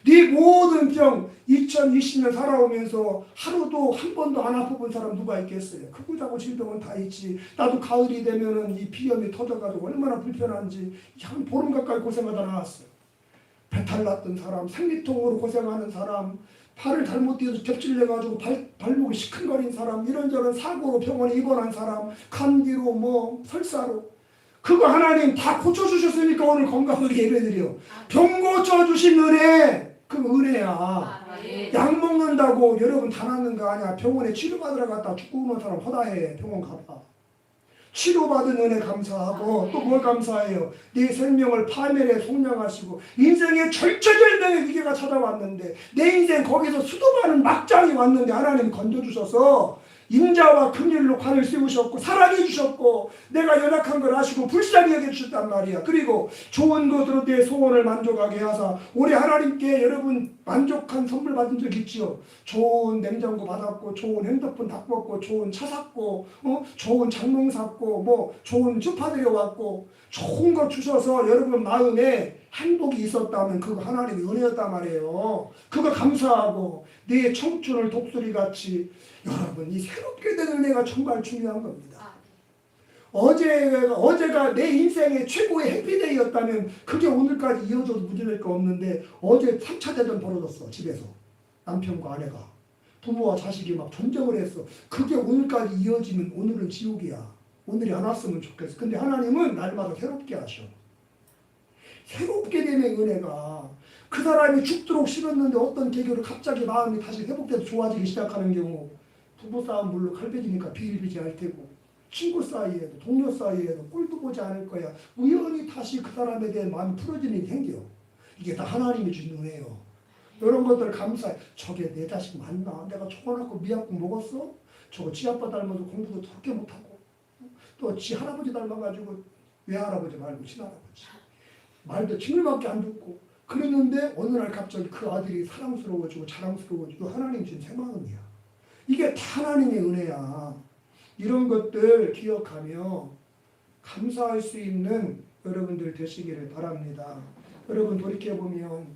네 모든 병 2020년 살아오면서 하루도 한 번도 안 아파본 사람 누가 있겠어요? 크고 작고 질병은 다 있지. 나도 가을이 되면은 이 비염이 터져가지고 얼마나 불편한지 한 보름 가까이 고생하다 나왔어요. 배탈 났던 사람, 생리통으로 고생하는 사람, 팔을 잘못 뛰어서 겹질려가지고 발목이 시큰거린 사람, 이런저런 사고로 병원에 입원한 사람, 감기로 뭐 설사로, 그거 하나님 다 고쳐주셨으니까 오늘 건강을 예배드려. 병 고쳐주신 은혜, 그 은혜야. 약 먹는다고 여러분 다 낫는 거 아니야. 병원에 치료받으러 갔다 죽고 오는 사람 허다해. 병원 가봐. 치료받은 은혜 감사하고 또 뭘 감사해요? 내 생명을 파멸에 속량하시고 인생의 절체절명의 위기가 찾아왔는데 내 인생 거기서 수도받는 막장이 왔는데 하나님 건져주셔서 인자와 긍휼로 관을 세우셨고 사랑해 주셨고 내가 연약한 걸 아시고 불쌍히 여겨주셨단 말이야. 그리고 좋은 것으로 내 소원을 만족하게 하사 올해 하나님께 여러분 만족한 선물 받은 적 있지요? 좋은 냉장고 받았고 좋은 핸드폰 바꿨고 좋은 차 샀고 좋은 장롱 샀고 뭐 좋은 주파 들여왔고 좋은 거 주셔서 여러분 마음에 행복이 있었다면 그거 하나님의 은혜였단 말이에요. 그거 감사하고 내 청춘을 독수리같이 여러분 이 새롭게 된 은혜가 정말 중요한 겁니다. 어제가 내 인생의 최고의 해피데이였다면 그게 오늘까지 이어져도 문제될 거 없는데 어제 3차 대전 벌어졌어. 집에서 남편과 아내가 부모와 자식이 막 전쟁을 했어. 그게 오늘까지 이어지면 오늘은 지옥이야. 오늘이 안 왔으면 좋겠어. 근데 하나님은 날마다 새롭게 하셔. 새롭게 되는 은혜가 그 사람이 죽도록 싫었는데 어떤 계기로 갑자기 마음이 다시 회복돼서 좋아지기 시작하는 경우, 부부싸움 물론 칼배지니까 비일비재할 테고 친구 사이에도 동료 사이에도 꼴도 보지 않을 거야. 우연히 다시 그 사람에 대한 마음이 풀어지는 일이 생겨. 이게 다 하나님이 준 은혜예요. 이런 것들 감사해. 저게 내 자식 맞나? 내가 초등학교 미약국 먹었어? 저거 지 아빠 닮아서 공부도 더럽게 못하고 또 지 할아버지 닮아가지고 외할아버지 말고 친할아버지 말도 친일밖에 안 듣고 그랬는데 어느 날 갑자기 그 아들이 사랑스러워지고 자랑스러워지고 하나님 준 새 마음이야. 이게 다 하나님의 은혜야. 이런 것들 기억하며 감사할 수 있는 여러분들 되시기를 바랍니다. 여러분 돌이켜보면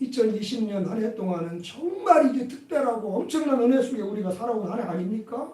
2020년 한 해 동안은 정말 이게 특별하고 엄청난 은혜 속에 우리가 살아온 한 해 아닙니까?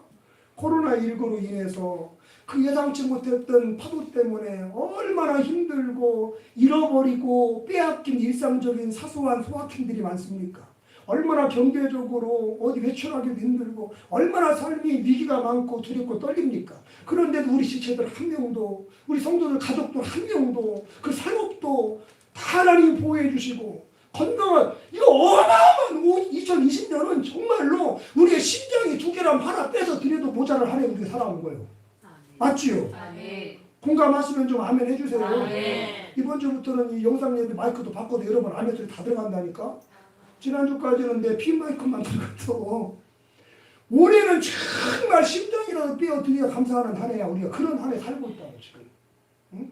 코로나19로 인해서 그 예상치 못했던 파도 때문에 얼마나 힘들고 잃어버리고 빼앗긴 일상적인 사소한 소확행들이 많습니까? 얼마나 경제적으로 어디 외출하기도 힘들고 얼마나 삶이 위기가 많고 두렵고 떨립니까? 그런데도 우리 지체들 한 명도 우리 성도들 가족도 한 명도 그 산업도 다 하나님 보호해 주시고 건강한 이거 어마어마한 2020년은 정말로 우리의 심장이 두 개랑 하나 빼서 드려도 모자랄 한 해 우리가 살아온 거예요. 맞지요? 아멘. 공감하시면 좀 아멘 해주세요. 아멘. 이번 주부터는 이 영상 예배 마이크도 바꿔도 여러분 아멘 소리 다 들어간다니까. 지난주까지는 내 핀 마이크만 들어갔어. 올해는 정말 심장이라도 빼어드려야 감사하는 한 해야. 우리가 그런 한 해 살고 있다고 지금. 응?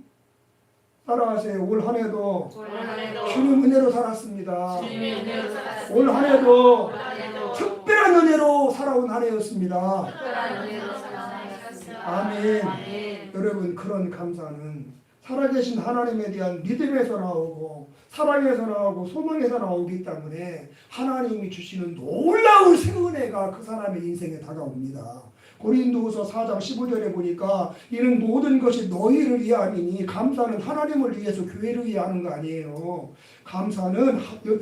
따라하세요. 올 한 해도 올 한해도 주님 은혜로 살았습니다. 주님의 은혜로 살았습니다. 올 한 해도 올 한해도 특별한 은혜로 살아온 한 해였습니다. 특별한 은혜로 살았습니다. 아멘. 아멘. 여러분 그런 감사는 살아계신 하나님에 대한 믿음에서 나오고 사랑에서 나오고 소망에서 나오기 때문에 하나님이 주시는 놀라운 새 은혜가 그 사람의 인생에 다가옵니다. 고린도후서 4장 15절에 보니까 이는 모든 것이 너희를 위함이니 감사는 하나님을 위해서 교회를 위해 하는 거 아니에요.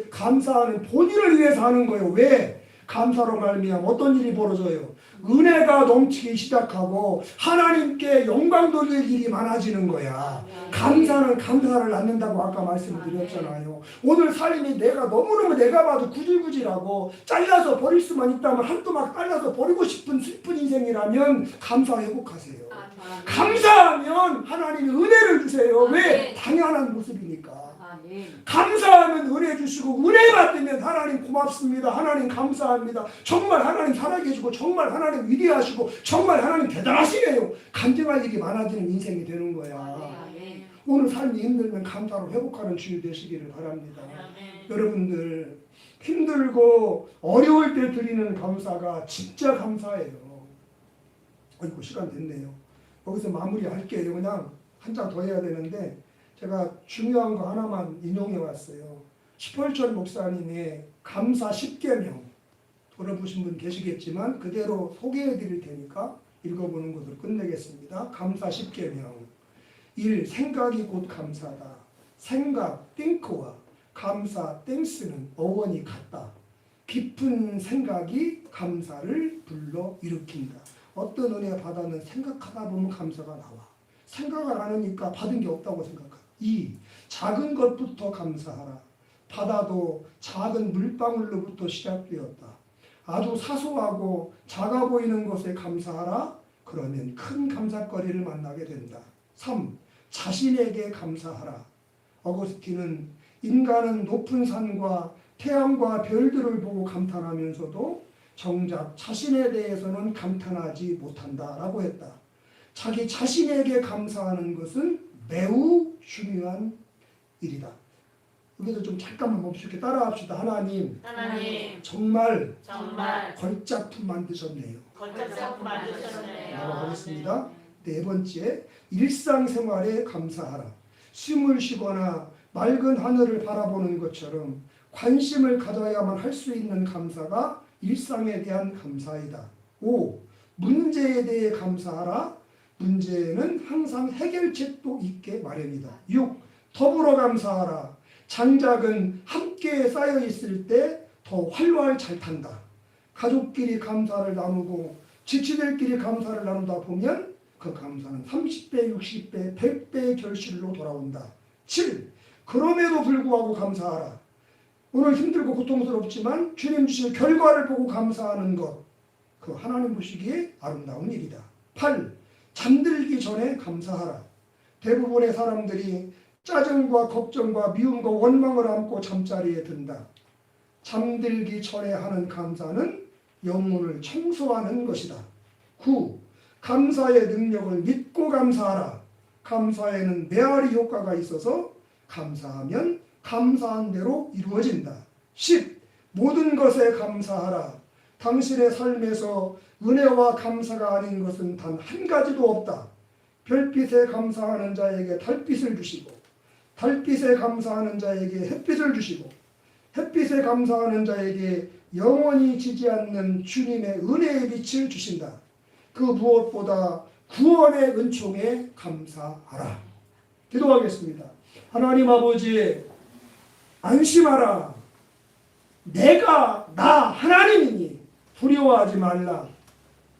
감사는 본인을 위해서 하는 거예요. 왜? 감사로 말미암아 어떤 일이 벌어져요? 은혜가 넘치기 시작하고 하나님께 영광 돌릴 일이 많아지는 거야. 감사는 감사를 낳는다고 아까 말씀드렸잖아요. 오늘 삶이 내가 너무너무 내가 봐도 구질구질하고 잘라서 버릴 수만 있다면 한 토막 잘라서 버리고 싶은 슬픈 인생이라면 감사 회복하세요. 감사하면 하나님이 은혜를 주세요. 왜? 당연한 모습이니까. 감사하면 은혜 주시고 은혜 받으면 하나님 고맙습니다. 하나님 감사합니다. 정말 하나님 살아계시고 정말 하나님 위대하시고 정말 하나님 대단하시네요. 간증할 일이 많아지는 인생이 되는 거야. 오늘 삶이 힘들면 감사로 회복하는 주일 되시기를 바랍니다. 여러분들 힘들고 어려울 때 드리는 감사가 진짜 감사예요. 아이고 시간 됐네요. 여기서 마무리할게요. 그냥 한 장 더 해야 되는데 제가 중요한 거 하나만 인용해 왔어요. 시펄천 목사님의 감사 10계명 들어보신 분 계시겠지만 그대로 소개해 드릴 테니까 읽어보는 것으로 끝내겠습니다. 감사 10계명 1. 생각이 곧 감사다. 생각, think와 감사, thanks는 어원이 같다. 깊은 생각이 감사를 불러 일으킨다. 어떤 은혜 받아는 생각하다 보면 감사가 나와. 생각을 안 하니까 받은 게 없다고 생각한다. 2. 작은 것부터 감사하라. 바다도 작은 물방울로부터 시작되었다. 아주 사소하고 작아 보이는 것에 감사하라. 그러면 큰 감사거리를 만나게 된다. 3. 자신에게 감사하라. 어거스틴은 인간은 높은 산과 태양과 별들을 보고 감탄하면서도 정작 자신에 대해서는 감탄하지 못한다라고 했다. 자기 자신에게 감사하는 것은 매우 중요한 일이다. 여기서 좀 잠깐만 멈추게 따라합시다. 하나님 정말 걸작품 만드셨네요. 걸작품 만드셨네요. 나가보겠습니다. 네 번째, 일상생활에 감사하라. 숨을 쉬거나 맑은 하늘을 바라보는 것처럼 관심을 가져야만 할 수 있는 감사가 일상에 대한 감사이다. 5. 문제에 대해 감사하라. 문제는 항상 해결책도 있게 마련이다. 6. 더불어 감사하라. 장작은 함께 쌓여 있을 때 더 활활 잘 탄다. 가족끼리 감사를 나누고 지치들끼리 감사를 나누다 보면 그 감사는 30배, 60배, 100배의 결실로 돌아온다. 7. 그럼에도 불구하고 감사하라. 오늘 힘들고 고통스럽지만 주님 주신 결과를 보고 감사하는 것, 그 하나님 보시기에 아름다운 일이다. 8. 잠들기 전에 감사하라. 대부분의 사람들이 짜증과 걱정과 미움과 원망을 안고 잠자리에 든다. 잠들기 전에 하는 감사는 영혼을 청소하는 것이다. 9. 감사의 능력을 믿고 감사하라. 감사에는 메아리 효과가 있어서 감사하면 감사한 대로 이루어진다. 10. 모든 것에 감사하라. 당신의 삶에서 은혜와 감사가 아닌 것은 단 한 가지도 없다. 별빛에 감사하는 자에게 달빛을 주시고 달빛에 감사하는 자에게 햇빛을 주시고 햇빛에 감사하는 자에게 영원히 지지 않는 주님의 은혜의 빛을 주신다. 그 무엇보다 구원의 은총에 감사하라. 기도하겠습니다. 하나님 아버지, 안심하라. 내가 나 하나님이니 두려워하지 말라.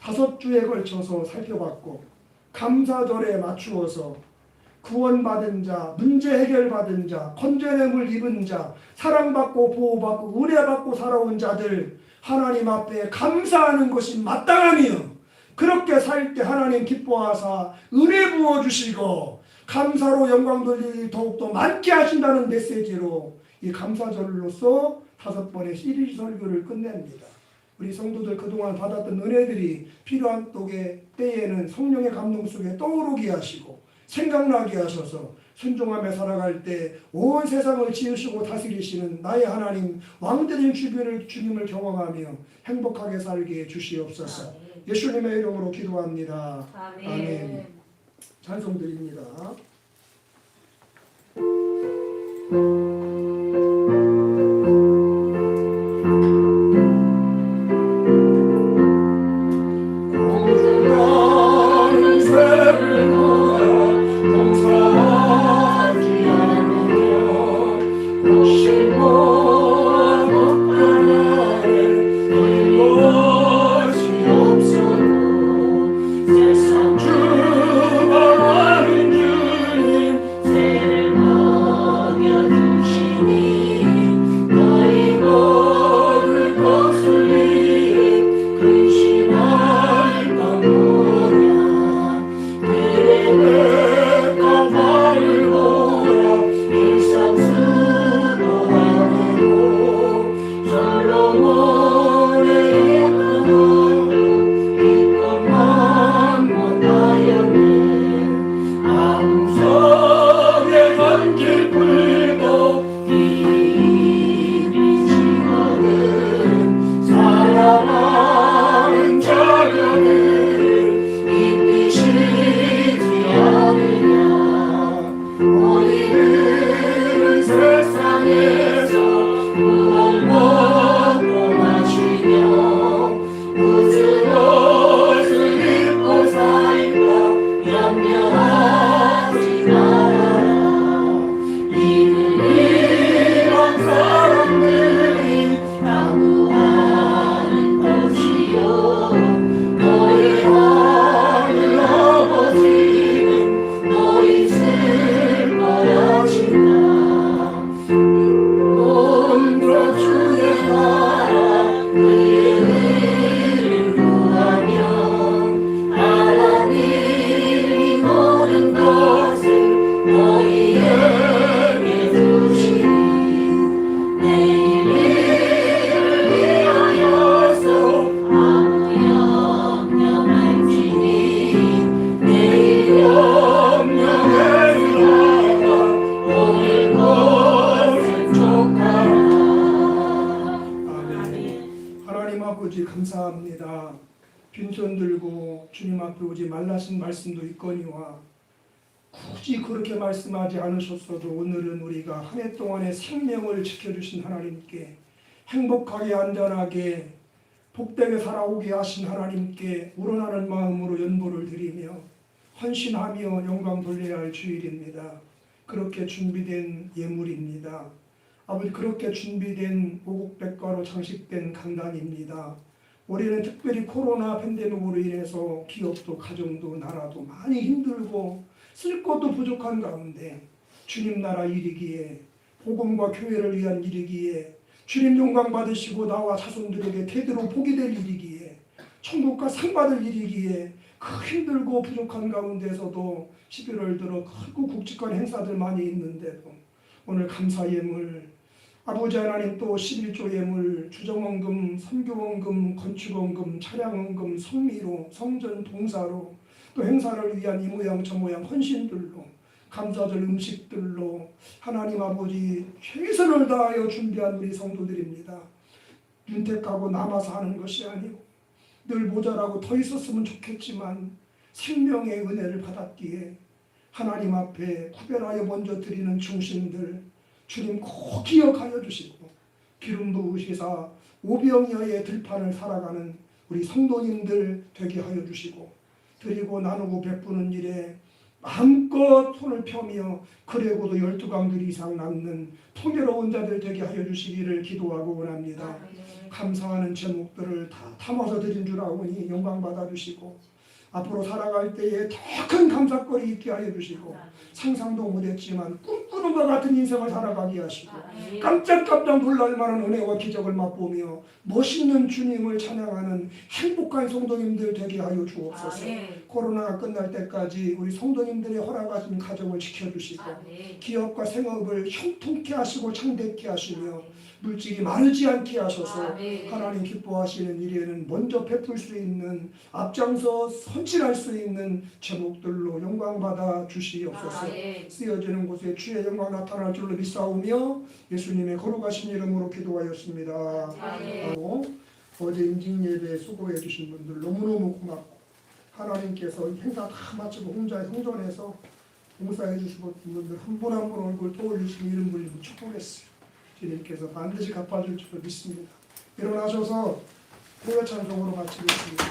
5주에 걸쳐서 살펴봤고 감사절에 맞추어서 구원받은 자, 문제 해결받은 자, 건전함을 입은 자, 사랑받고 보호받고 은혜받고 살아온 자들 하나님 앞에 감사하는 것이 마땅하며 그렇게 살 때 하나님 기뻐하사 은혜 부어주시고 감사로 영광 돌리기 더욱더 많게 하신다는 메시지로 이 감사절로서 5번의 시리즈 설교를 끝냅니다. 우리 성도들 그동안 받았던 은혜들이 필요한 때에는 성령의 감동 속에 떠오르게 하시고 생각나게 하셔서 순종하며 살아갈 때 온 세상을 지으시고 다스리시는 나의 하나님 왕들인 주님을 경험하며 행복하게 살게 해 주시옵소서. 예수님의 이름으로 기도합니다. 아멘. 찬송 드립니다. 감사합니다. 빈손 들고 주님 앞에 오지 말라신 말씀도 있거니와 굳이 그렇게 말씀하지 않으셨어도 오늘은 우리가 한 해 동안의 생명을 지켜주신 하나님께 행복하게 안전하게 복되게 살아오게 하신 하나님께 우러나는 마음으로 연보를 드리며 헌신하며 영광 돌려야 할 주일입니다. 그렇게 준비된 예물입니다. 아버지, 그렇게 준비된 오곡백과로 장식된 강단입니다. 올해는 특별히 코로나 팬데믹으로 인해서 기업도 가정도 나라도 많이 힘들고 쓸 것도 부족한 가운데 주님 나라 일이기에 복음과 교회를 위한 일이기에 주님 영광 받으시고 나와 자손들에게 대대로 복이 될 일이기에 천국과 상 받을 일이기에 그 힘들고 부족한 가운데서도 11월 들어 크고 굵직한 행사들 많이 있는데도 오늘 감사 예물 아버지 하나님 또 11조 예물 주정원금, 선교원금, 건축원금, 차량원금, 성미로, 성전 봉사로 또 행사를 위한 이 모양 저 모양 헌신들로 감사절 음식들로 하나님 아버지 최선을 다하여 준비한 우리 성도들입니다. 윤택하고 남아서 하는 것이 아니고 늘 모자라고 더 있었으면 좋겠지만 생명의 은혜를 받았기에 하나님 앞에 구별하여 먼저 드리는 중심들 주님 꼭 기억하여 주시고 기름 부으시사 오병이어의 들판을 살아가는 우리 성도님들 되게 하여 주시고 드리고 나누고 베푸는 일에 마음껏 손을 펴며 그래고도 12강들 이상 남는 통해로운 자들 되게 하여 주시기를 기도하고 원합니다. 감사하는 제목들을 다 담아서 드린 줄 아오니 영광 받아주시고 앞으로 살아갈 때에 더 큰 감사거리 있게 하여 주시고 상상도 못했지만 꿈꾸는 것 같은 인생을 살아가게 하시고 깜짝깜짝 놀랄 만한 은혜와 기적을 맛보며 멋있는 주님을 찬양하는 행복한 성도님들 되게 하여 주옵소서. 코로나가 끝날 때까지 우리 성도님들의 허락하신 가정을 지켜주시고 기업과 생업을 형통케 하시고 창대케 하시며 물질이 마르지 않게 하셔서 하나님 기뻐하시는 일에는 먼저 베풀 수 있는 앞장서 선진할 수 있는 제목들로 영광받아 주시옵소서. 쓰여지는 곳에 주의 영광 나타날 줄로 믿사오며 예수님의 거룩하신 이름으로 기도하였습니다. 어제 임직예배 수고해 주신 분들 너무너무 고맙고 하나님께서 행사 다 마치고 혼자 성전에서 봉사해 주시고 분들 한 분 한 분 얼굴 떠올리시는 이름 불리고 축복했어요. 주님께서 반드시 갚아줄 줄로 믿습니다. 일어나셔서 고요 찬송으로 마치겠습니다.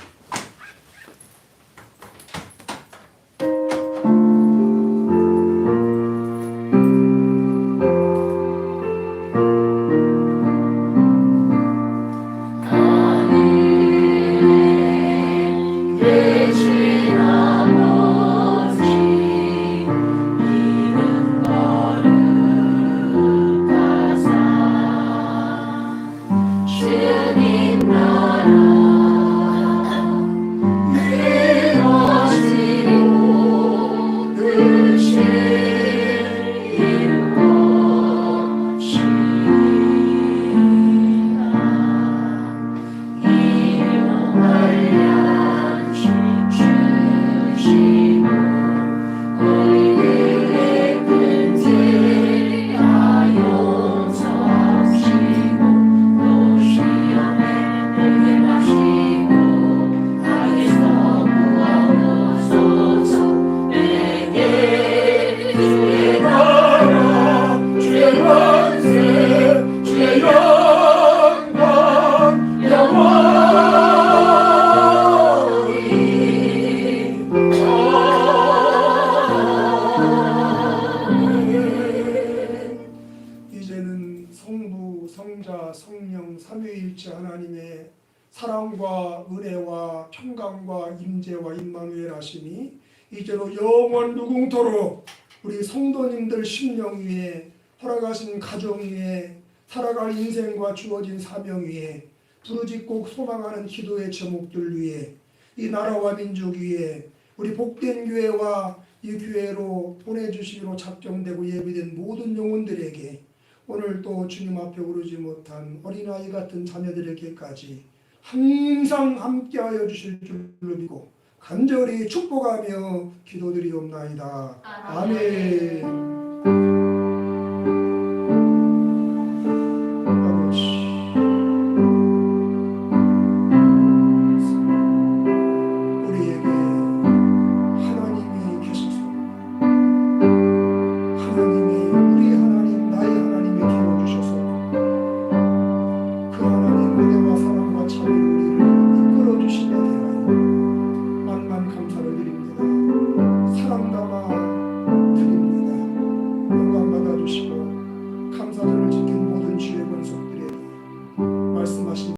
사랑과 은혜와 평강과 임재와 임마누엘 하심이 이제로 영원 무궁토록 우리 성도님들 심령 위에 허락하신 가정 위에 살아갈 인생과 주어진 사명 위에 부르짖고 소망하는 기도의 제목들 위에 이 나라와 민족 위에 우리 복된 교회와 이 교회로 보내주시기로 작정되고 예비된 모든 영혼들에게 오늘 또 주님 앞에 오르지 못한 어린아이 같은 자녀들에게까지 항상 함께하여 주실 줄로 믿고 간절히 축복하며 기도드리옵나이다. 아멘.